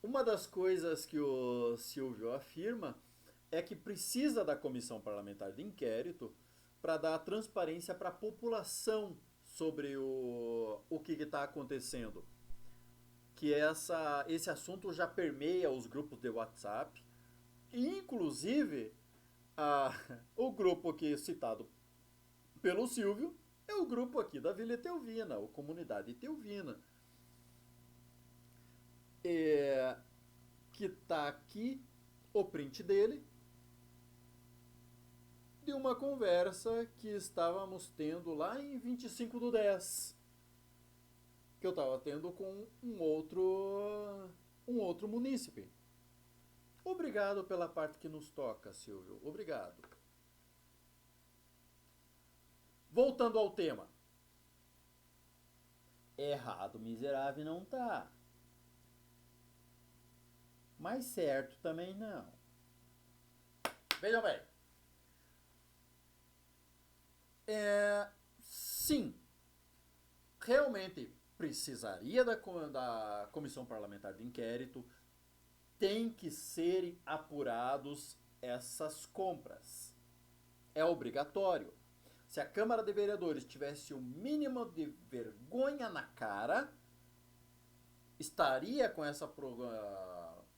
uma das coisas que o Silvio afirma é que precisa da Comissão Parlamentar de Inquérito para dar transparência para a população sobre o que está acontecendo. Que esse assunto já permeia os grupos de WhatsApp, e inclusive o grupo aqui citado pelo Silvio é o grupo aqui da Vila Etelvina, ou Comunidade Etelvina. Que está aqui o print dele, de uma conversa que estávamos tendo lá em 25/10, que eu estava tendo com um outro munícipe. Obrigado pela parte que nos toca, Silvio. Obrigado. Voltando ao tema. Errado, miserável, não tá. Mas certo também não. Vejam bem. Sim, realmente precisaria da Comissão Parlamentar de Inquérito. tem que serem apurados essas compras. É obrigatório. Se a Câmara de Vereadores tivesse o mínimo de vergonha na cara, estaria com essa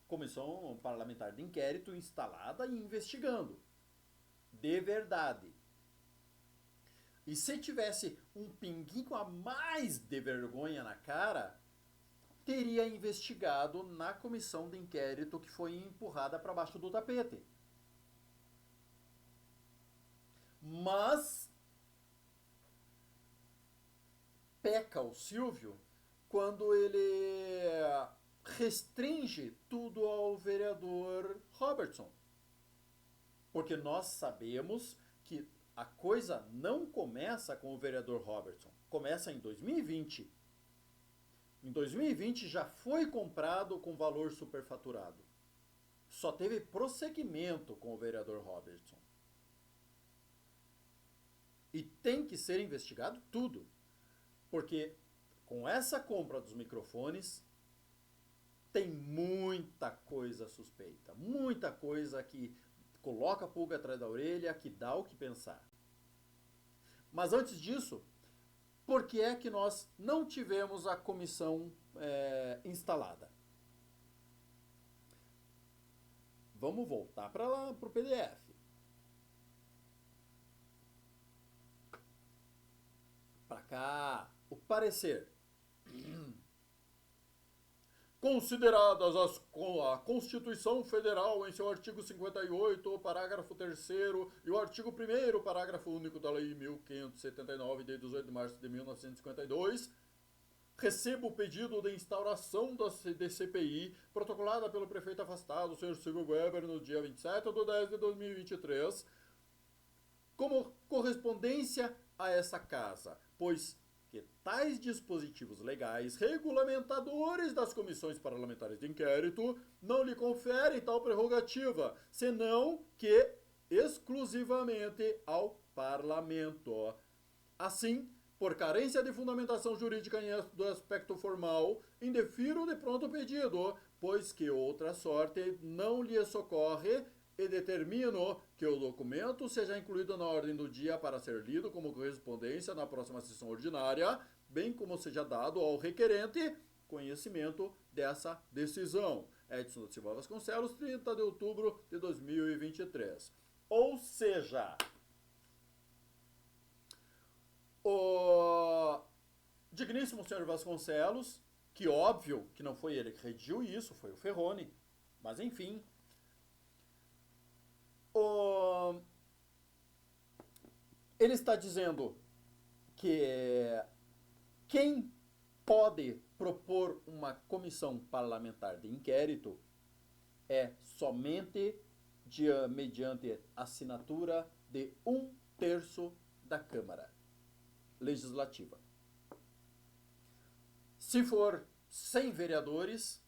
comissão parlamentar de inquérito instalada e investigando. De verdade. E se tivesse um pinguinho a mais de vergonha na cara, teria investigado na comissão de inquérito que foi empurrada para baixo do tapete. Mas peca o Silvio quando ele restringe tudo ao vereador Robertson. Porque nós sabemos que a coisa não começa com o vereador Robertson, começa em 2020. Em 2020 já foi comprado com valor superfaturado. Só teve prosseguimento com o vereador Robertson. E tem que ser investigado tudo. Porque com essa compra dos microfones, tem muita coisa suspeita. Muita coisa que coloca a pulga atrás da orelha, que dá o que pensar. Mas antes disso, por que é que nós não tivemos a comissão instalada? Vamos voltar para o PDF. Para cá, o parecer. Consideradas a Constituição Federal em seu artigo 58, o parágrafo 3º e o artigo 1º, parágrafo único da Lei 1579, de 18 de março de 1952, recebo o pedido de instauração da CPI, protocolada pelo prefeito afastado, o Sr. Silvio Weber, no dia 27/10/2023, como correspondência a essa casa, pois que tais dispositivos legais regulamentadores das comissões parlamentares de inquérito não lhe conferem tal prerrogativa, senão que exclusivamente ao parlamento. Assim, por carência de fundamentação jurídica do aspecto formal, indefiro de pronto pedido, pois que outra sorte não lhe socorre, e determino que o documento seja incluído na ordem do dia para ser lido como correspondência na próxima sessão ordinária, bem como seja dado ao requerente conhecimento dessa decisão. Edson da Silva Vasconcelos, 30 de outubro de 2023. Ou seja, o digníssimo senhor Vasconcelos, que óbvio que não foi ele que redigiu isso, foi o Ferroni, mas enfim, ele está dizendo que quem pode propor uma comissão parlamentar de inquérito é somente mediante assinatura de 1/3 da Câmara Legislativa. Se for 100 vereadores,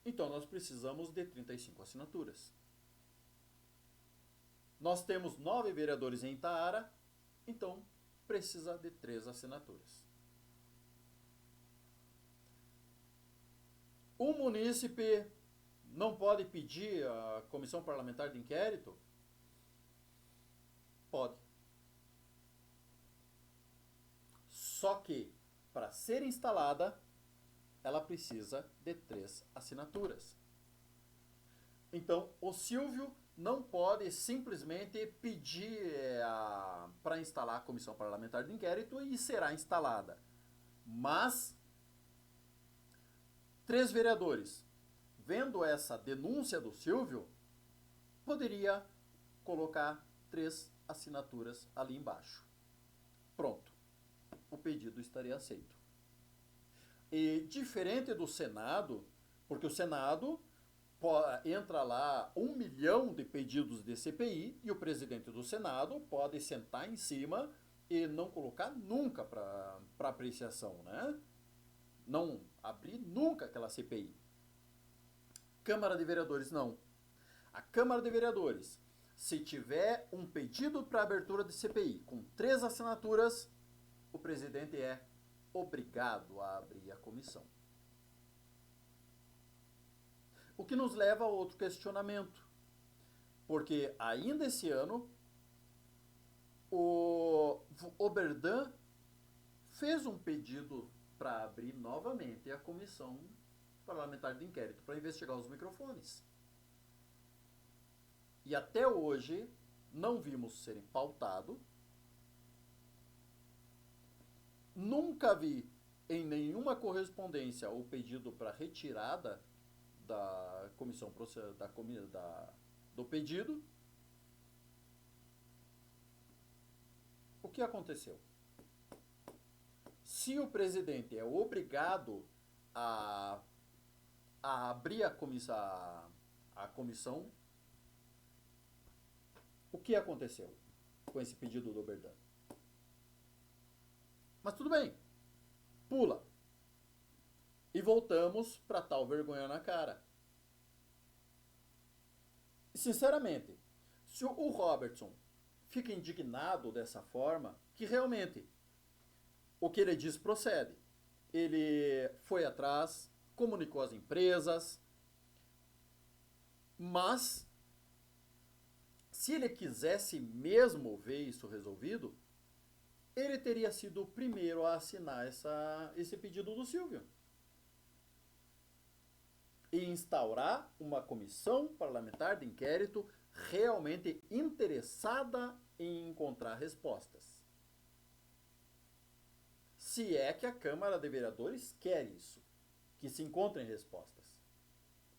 então nós precisamos de 35 assinaturas. Nós temos 9 vereadores em Itaara, então precisa de 3 assinaturas. O munícipe não pode pedir a comissão parlamentar de inquérito? Pode. Só que, para ser instalada, ela precisa de 3 assinaturas. Então, o Silvio não pode simplesmente pedir para instalar a comissão parlamentar de inquérito e será instalada. Mas 3 vereadores, vendo essa denúncia do Silvio, poderia colocar 3 assinaturas ali embaixo. Pronto. O pedido estaria aceito. E diferente do Senado, porque o Senado entra lá 1 milhão de pedidos de CPI e o presidente do Senado pode sentar em cima e não colocar nunca para apreciação, né? Não abrir nunca aquela CPI. Câmara de Vereadores não. A Câmara de Vereadores, se tiver um pedido para abertura de CPI com 3 assinaturas, o presidente é obrigado a abrir a comissão. O que nos leva a outro questionamento. Porque ainda esse ano, o Oberdan fez um pedido para abrir novamente a comissão parlamentar de inquérito para investigar os microfones. E até hoje não vimos serem pautado. Nunca vi em nenhuma correspondência o pedido para retirada da comissão do pedido. O que aconteceu? Se o presidente é obrigado a abrir a comissão, o que aconteceu com esse pedido do Oberdan? Mas tudo bem, pula. E voltamos para tal vergonha na cara. Sinceramente, se o Robertson fica indignado dessa forma, que realmente o que ele diz procede. Ele foi atrás, comunicou às empresas, mas se ele quisesse mesmo ver isso resolvido, ele teria sido o primeiro a assinar esse pedido do Silvio. E instaurar uma comissão parlamentar de inquérito realmente interessada em encontrar respostas. Se é que a Câmara de Vereadores quer isso, que se encontrem respostas.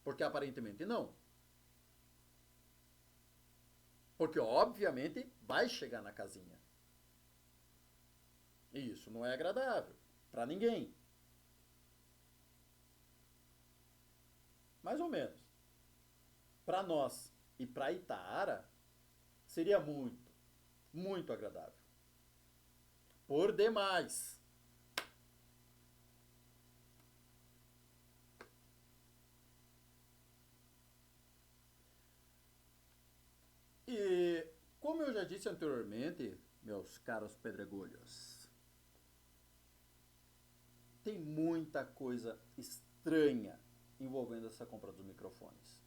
Porque aparentemente não. Porque obviamente vai chegar na casinha. E isso não é agradável para ninguém. Mais ou menos. Para nós e para Itaara, seria muito, muito agradável. Por demais. E, como eu já disse anteriormente, meus caros pedregulhos, tem muita coisa estranha envolvendo essa compra dos microfones.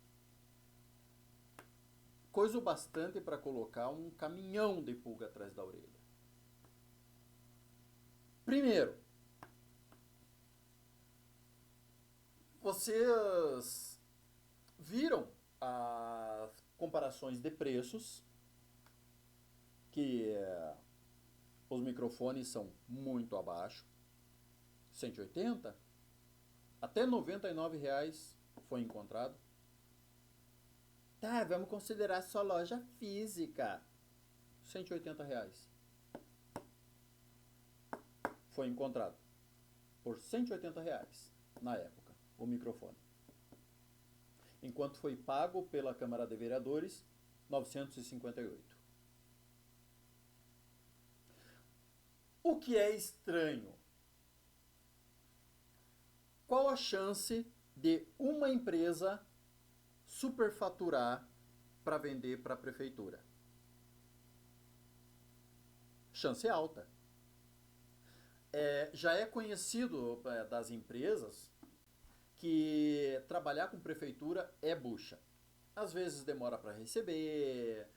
Coisa o bastante para colocar um caminhão de pulga atrás da orelha. Primeiro, vocês viram as comparações de preços, que os microfones são muito abaixo, 180, até R$ 99 foi encontrado. Tá, vamos considerar só loja física, R$ 180 foi encontrado por R$ 180 na época o microfone. Enquanto foi pago pela Câmara de Vereadores, 958. O que é estranho? Qual a chance de uma empresa superfaturar para vender para a prefeitura? Chance alta. Já é conhecido das empresas que trabalhar com prefeitura é bucha. Às vezes demora para receber,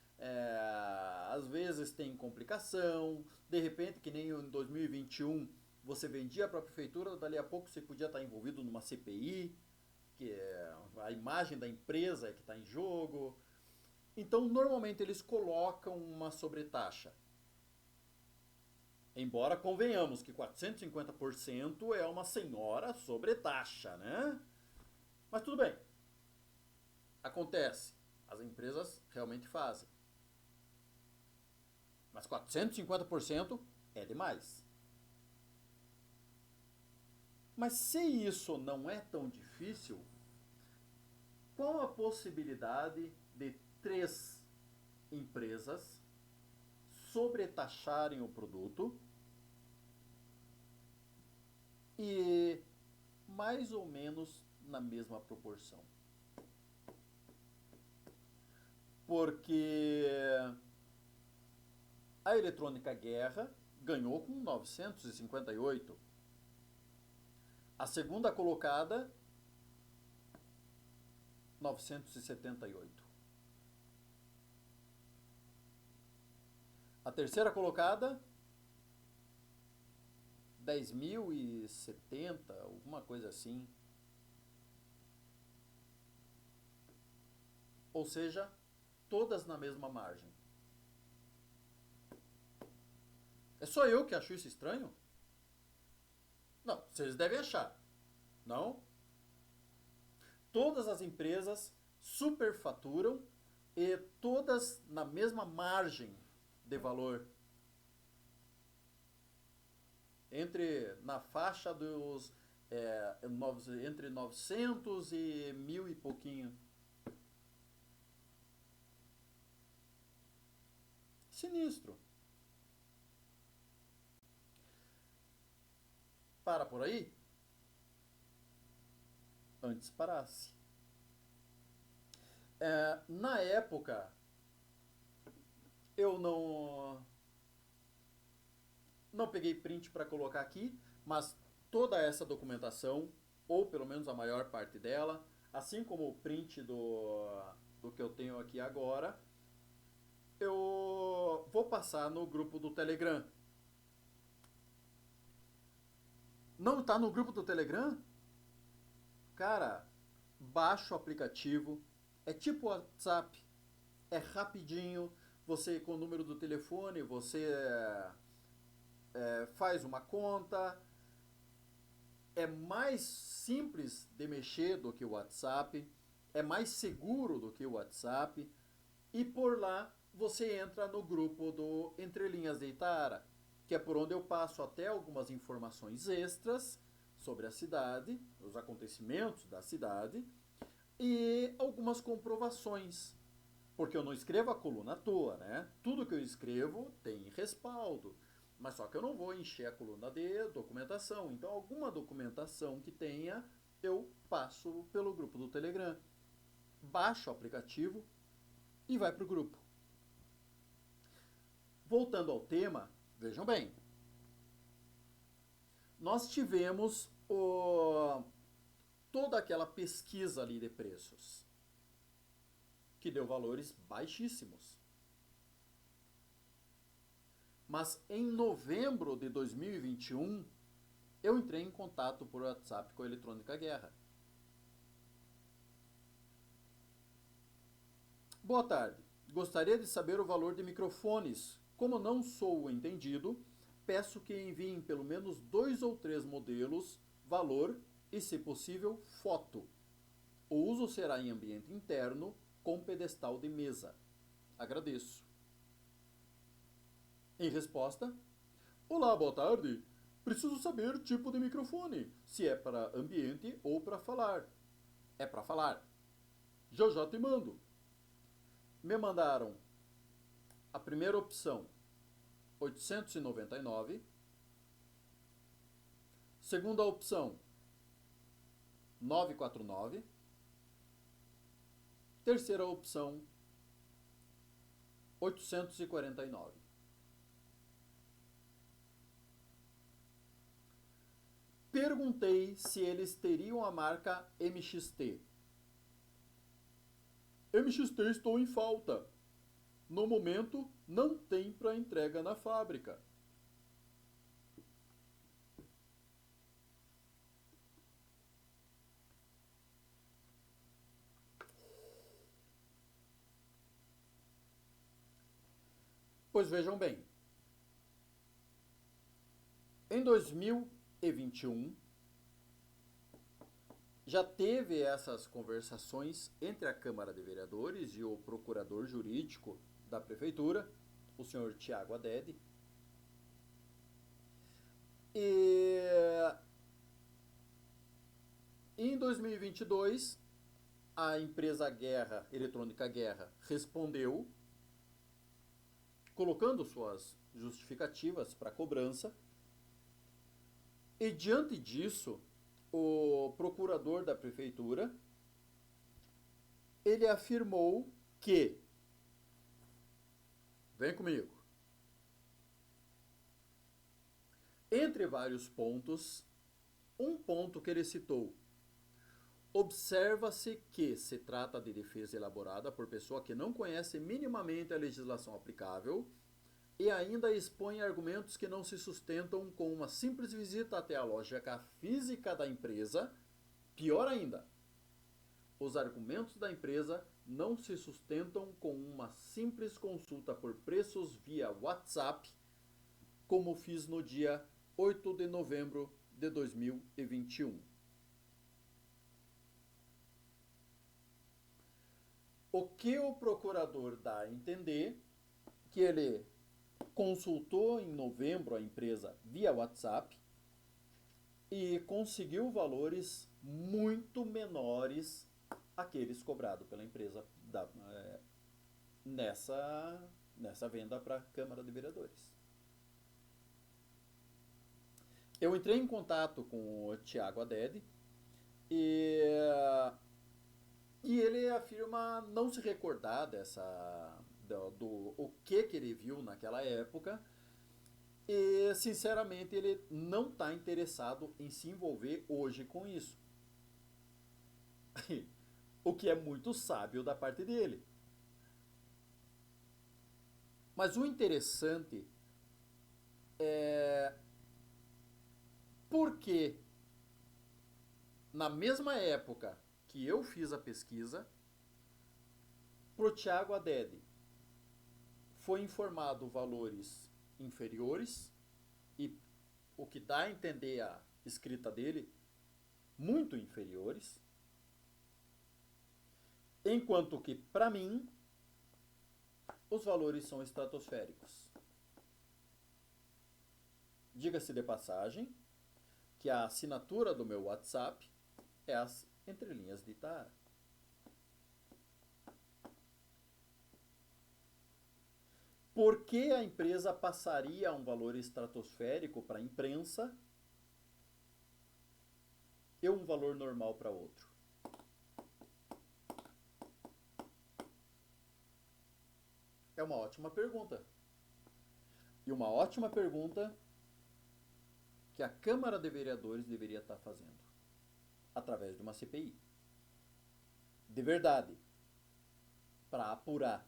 às vezes tem complicação, de repente, que nem em 2021, você vendia para a prefeitura, dali a pouco você podia estar envolvido numa CPI, que é a imagem da empresa que está em jogo. Então, normalmente eles colocam uma sobretaxa. Embora convenhamos que 450% é uma senhora sobretaxa, né? Mas tudo bem. Acontece. As empresas realmente fazem. Mas 450% é demais. Mas se isso não é tão difícil, qual a possibilidade de 3 empresas sobretaxarem o produto e mais ou menos na mesma proporção? Porque a Eletrônica Guerra ganhou com 958. A segunda colocada 978. A terceira colocada, 10.070, alguma coisa assim. Ou seja, todas na mesma margem. É só eu que acho isso estranho? Não, vocês devem achar. Não? Todas as empresas superfaturam e todas na mesma margem de valor. Na faixa dos entre 900 e 1.000 e pouquinho. Sinistro. Para por aí? Antes parasse. Na época, eu não peguei print para colocar aqui, mas toda essa documentação, ou pelo menos a maior parte dela, assim como o print do que eu tenho aqui agora, eu vou passar no grupo do Telegram. Não está no grupo do Telegram? Cara, baixa o aplicativo, é tipo WhatsApp, é rapidinho, você com o número do telefone, você faz uma conta, é mais simples de mexer do que o WhatsApp, é mais seguro do que o WhatsApp, e por lá você entra no grupo do Entre Linhas de Itara, que é por onde eu passo até algumas informações extras sobre a cidade, os acontecimentos da cidade, e algumas comprovações. Porque eu não escrevo a coluna à toa, né? Tudo que eu escrevo tem respaldo. Mas só que eu não vou encher a coluna de documentação. Então, alguma documentação que tenha, eu passo pelo grupo do Telegram. Baixo o aplicativo e vai para o grupo. Voltando ao tema, vejam bem. Nós tivemos toda aquela pesquisa ali de preços, que deu valores baixíssimos. Mas em novembro de 2021, eu entrei em contato por WhatsApp com a Eletrônica Guerra. Boa tarde. Gostaria de saber o valor de microfones. Como não sou o entendido, peço que enviem pelo menos 2 ou 3 modelos, valor e, se possível, foto. O uso será em ambiente interno, com pedestal de mesa. Agradeço. Em resposta: olá, boa tarde. Preciso saber o tipo de microfone, se é para ambiente ou para falar. É para falar. Já te mando. Me mandaram a primeira opção, 899. Segunda opção, 949. Terceira opção, 849. Perguntei se eles teriam a marca MXT. MXT estou em falta. No momento, não tem para entrega na fábrica. Pois vejam bem. Em 2021, já teve essas conversações entre a Câmara de Vereadores e o procurador jurídico da Prefeitura, o senhor Tiago Haddad. E em 2022, a empresa Eletrônica Guerra respondeu, colocando suas justificativas para a cobrança. E diante disso, o procurador da prefeitura, ele afirmou que, vem comigo, entre vários pontos, um ponto que ele citou: Observa-se que se trata de defesa elaborada por pessoa que não conhece minimamente a legislação aplicável e ainda expõe argumentos que não se sustentam com uma simples visita até a lógica física da empresa. Pior ainda, os argumentos da empresa não se sustentam com uma simples consulta por preços via WhatsApp, como fiz no dia 8 de novembro de 2021. O que o procurador dá a entender que ele consultou em novembro a empresa via WhatsApp e conseguiu valores muito menores àqueles cobrados pela empresa nessa venda para a Câmara de Vereadores. Eu entrei em contato com o Thiago Haddad e ele afirma não se recordar do o que ele viu naquela época e, sinceramente, ele não está interessado em se envolver hoje com isso. O que é muito sábio da parte dele. Mas o interessante é porque na mesma época que eu fiz a pesquisa, pro Thiago Haddad foi informado valores inferiores e o que dá a entender a escrita dele, muito inferiores, enquanto que para mim os valores são estratosféricos. Diga-se de passagem que a assinatura do meu WhatsApp é as entrelinhas de Itaara. Por que a empresa passaria um valor estratosférico para a imprensa e um valor normal para outro? É uma ótima pergunta. E uma ótima pergunta que a Câmara de Vereadores deveria estar fazendo através de uma CPI. De verdade. Para apurar.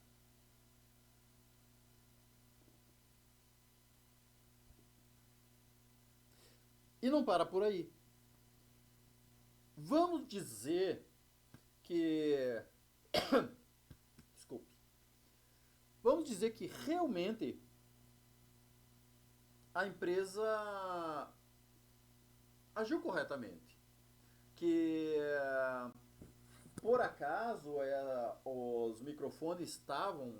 E não para por aí. Vamos dizer que... Desculpe. Vamos dizer que realmente a empresa agiu corretamente. Que por acaso os microfones estavam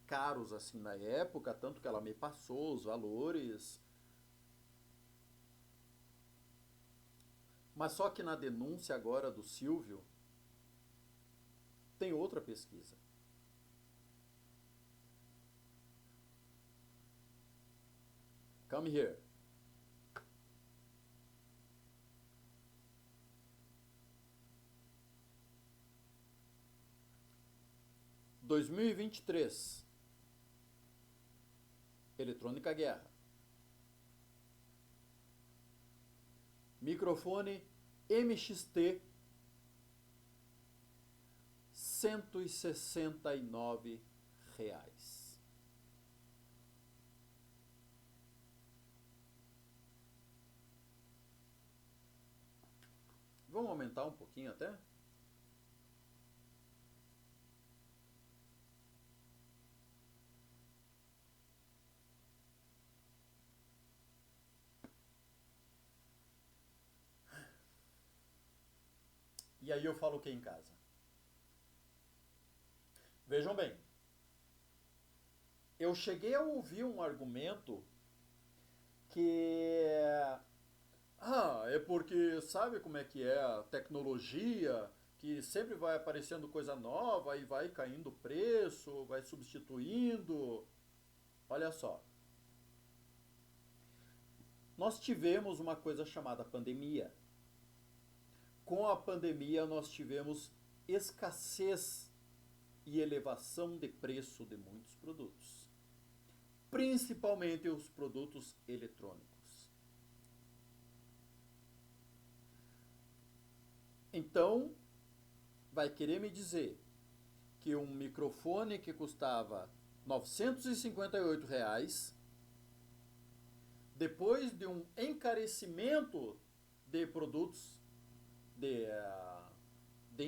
caros assim na época, tanto que ela me passou os valores. Mas só que na denúncia agora do Silvio tem outra pesquisa. Come here. – 2023. Eletrônica Guerra. Microfone MXT R$169. Vamos aumentar um pouquinho até? E aí eu falo o que em casa? Vejam bem. Eu cheguei a ouvir um argumento que... é porque sabe como é que é a tecnologia, que sempre vai aparecendo coisa nova e vai caindo o preço, vai substituindo. Olha só. Nós tivemos uma coisa chamada pandemia. Com a pandemia nós tivemos escassez e elevação de preço de muitos produtos. Principalmente os produtos eletrônicos. Então, vai querer me dizer que um microfone que custava R$ 958, depois de um encarecimento de produtos, de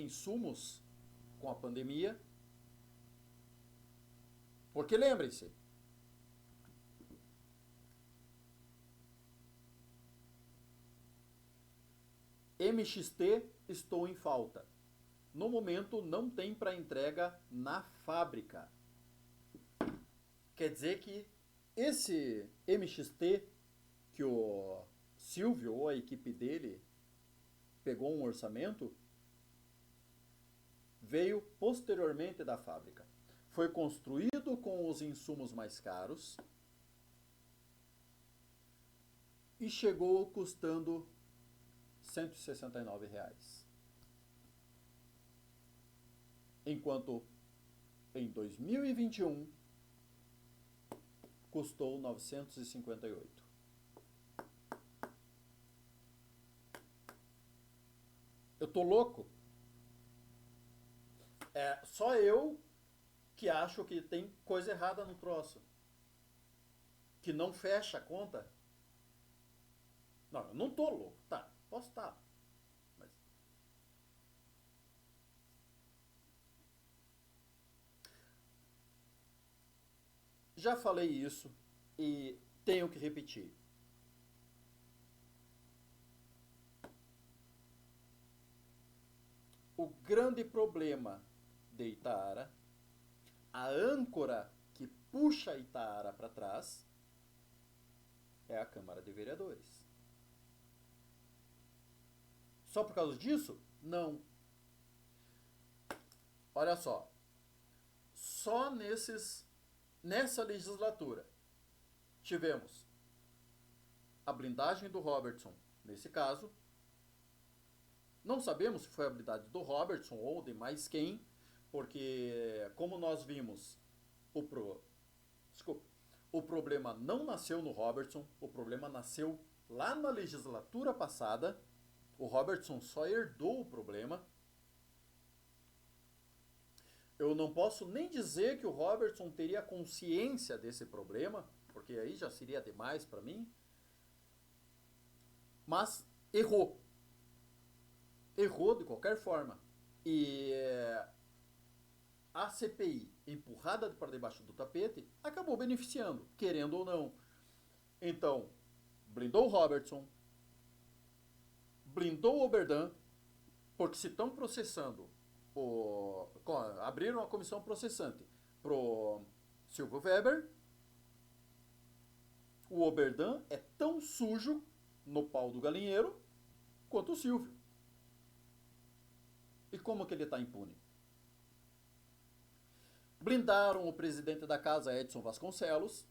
insumos com a pandemia, porque lembrem-se, MXT estou em falta. No momento não tem para entrega na fábrica. Quer dizer que esse MXT que o Silvio ou a equipe dele pegou um orçamento, veio posteriormente da fábrica. Foi construído com os insumos mais caros e chegou custando R$ 169. Enquanto em 2021 custou 958. Eu tô louco? É só eu que acho que tem coisa errada no troço. Que não fecha a conta. Não, eu não tô louco. Tá, posso estar. Mas... já falei isso e tenho que repetir. O grande problema de Itaara, a âncora que puxa Itaara para trás, é a Câmara de Vereadores. Só por causa disso? Não. Olha só. Só nessa legislatura tivemos a blindagem do Robertson, nesse caso. Não sabemos se foi a blindagem do Robertson ou de mais quem, porque como nós vimos, o problema não nasceu no Robertson, o problema nasceu lá na legislatura passada. O Robertson só herdou o problema. Eu não posso nem dizer que o Robertson teria consciência desse problema, porque aí já seria demais para mim. Mas errou. Errou de qualquer forma. E a CPI, empurrada para debaixo do tapete, acabou beneficiando, querendo ou não. Então, blindou o Robertson, blindou o Oberdan, porque se estão processando, abriram a comissão processante pro Silvio Weber, o Oberdan é tão sujo no pau do galinheiro quanto o Silvio. E como que ele está impune? Blindaram o presidente da casa, Edson Vasconcelos,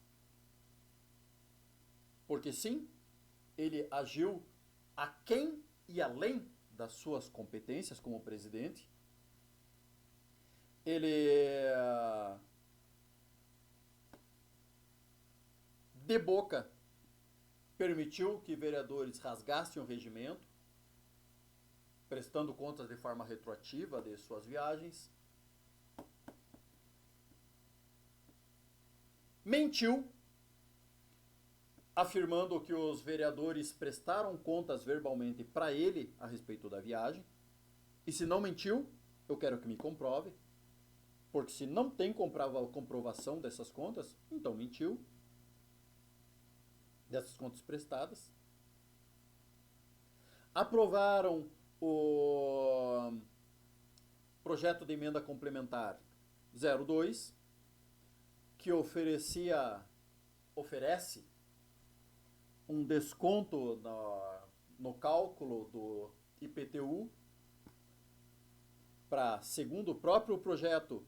porque sim, ele agiu aquém e além das suas competências como presidente. Ele, de boca, permitiu que vereadores rasgassem o regimento, prestando contas de forma retroativa de suas viagens. Mentiu, afirmando que os vereadores prestaram contas verbalmente para ele a respeito da viagem. E se não mentiu, eu quero que me comprove, porque se não tem comprovação dessas contas, então mentiu, dessas contas prestadas. Aprovaram o projeto de emenda complementar 02, que oferece um desconto no cálculo do IPTU para, segundo o próprio projeto,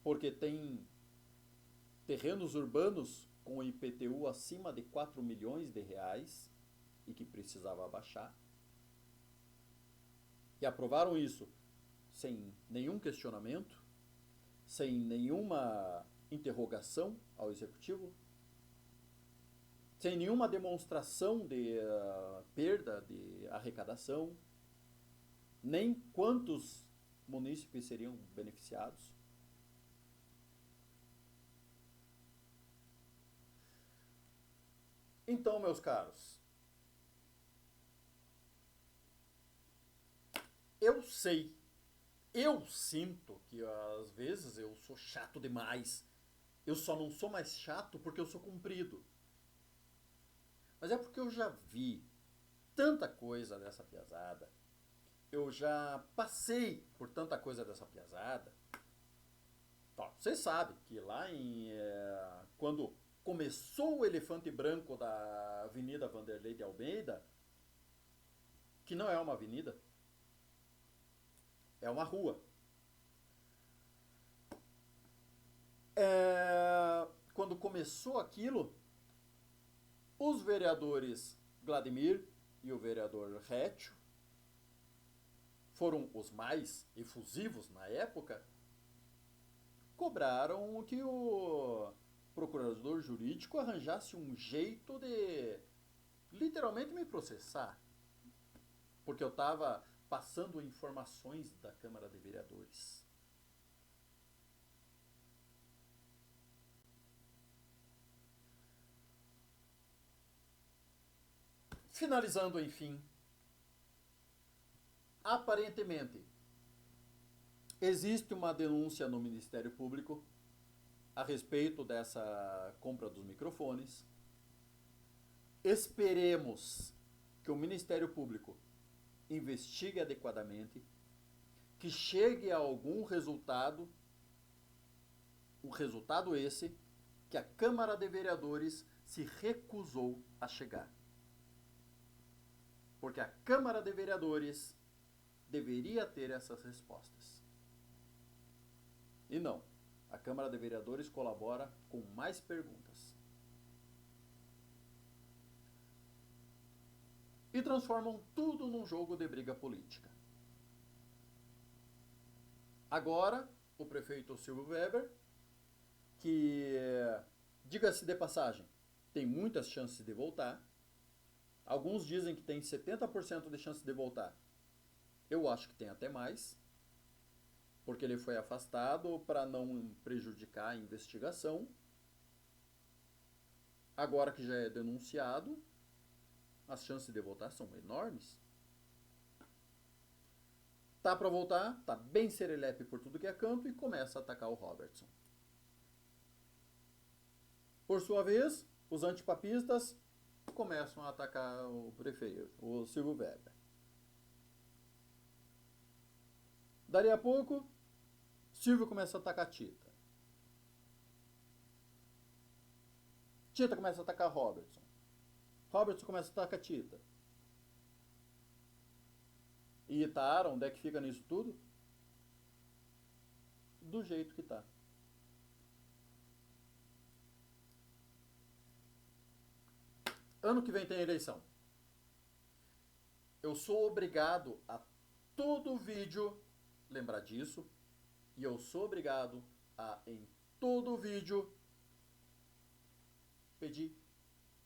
porque tem terrenos urbanos com IPTU acima de 4 milhões de reais e que precisava abaixar. E aprovaram isso sem nenhum questionamento, sem nenhuma interrogação ao executivo, sem nenhuma demonstração de perda de arrecadação, nem quantos munícipes seriam beneficiados. Então, meus caros, eu sei, eu sinto que às vezes eu sou chato demais. Eu só não sou mais chato porque eu sou comprido. Mas é porque eu já vi tanta coisa dessa piazada. Eu já passei por tanta coisa dessa piazada. Vocês sabem que lá quando começou o elefante branco da Avenida Vanderlei de Almeida, que não é uma avenida, é uma rua. Quando começou aquilo, os vereadores Vladimir e o vereador Rétio foram os mais efusivos na época, cobraram que o procurador jurídico arranjasse um jeito de literalmente me processar, porque eu estava passando informações da Câmara de Vereadores. Finalizando, enfim, aparentemente existe uma denúncia no Ministério Público a respeito dessa compra dos microfones. Esperemos que o Ministério Público investigue adequadamente, que chegue a algum resultado, o resultado esse que a Câmara de Vereadores se recusou a chegar. Porque a Câmara de Vereadores deveria ter essas respostas. E não, a Câmara de Vereadores colabora com mais perguntas. E transformam tudo num jogo de briga política. Agora, o prefeito Silvio Weber, que, diga-se de passagem, tem muitas chances de voltar. Alguns dizem que tem 70% de chance de voltar. Eu acho que tem até mais, porque ele foi afastado para não prejudicar a investigação. Agora que já é denunciado, as chances de voltar são enormes. Tá para voltar, tá bem serelepe por tudo que é canto e começa a atacar o Robertson. Por sua vez, os antipapistas começam a atacar o prefeito, o Silvio Weber. Dali a pouco, Silvio começa a atacar Tita. Tita começa a atacar Robertson. Robertson começa a atacar Tita. E Itara, onde é que fica nisso tudo? Do jeito que tá. Ano que vem tem eleição. Eu sou obrigado a todo vídeo lembrar disso. E eu sou obrigado a, em todo vídeo, pedir,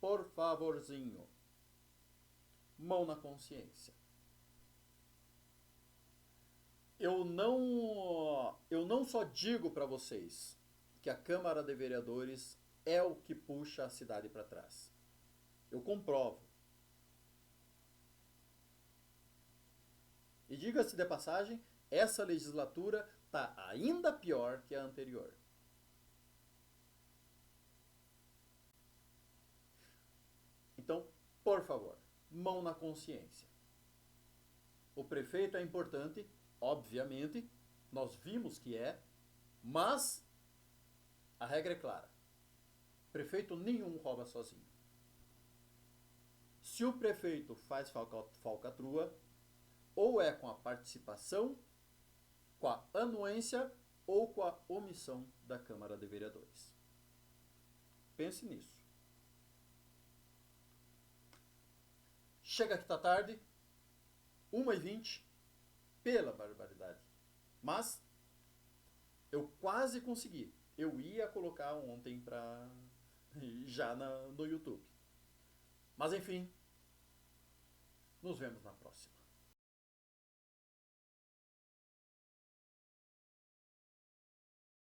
por favorzinho, mão na consciência. Eu não só digo para vocês que a Câmara de Vereadores é o que puxa a cidade para trás. Eu comprovo. E diga-se de passagem, essa legislatura está ainda pior que a anterior. Então, por favor, mão na consciência. O prefeito é importante, obviamente, nós vimos que é, mas a regra é clara. Prefeito nenhum rouba sozinho. Se o prefeito faz falcatrua, ou é com a participação, com a anuência ou com a omissão da Câmara de Vereadores. Pense nisso. Chega que tá tarde, 1h20, pela barbaridade. Mas eu quase consegui. Eu ia colocar ontem já no YouTube. Mas enfim, nos vemos na próxima.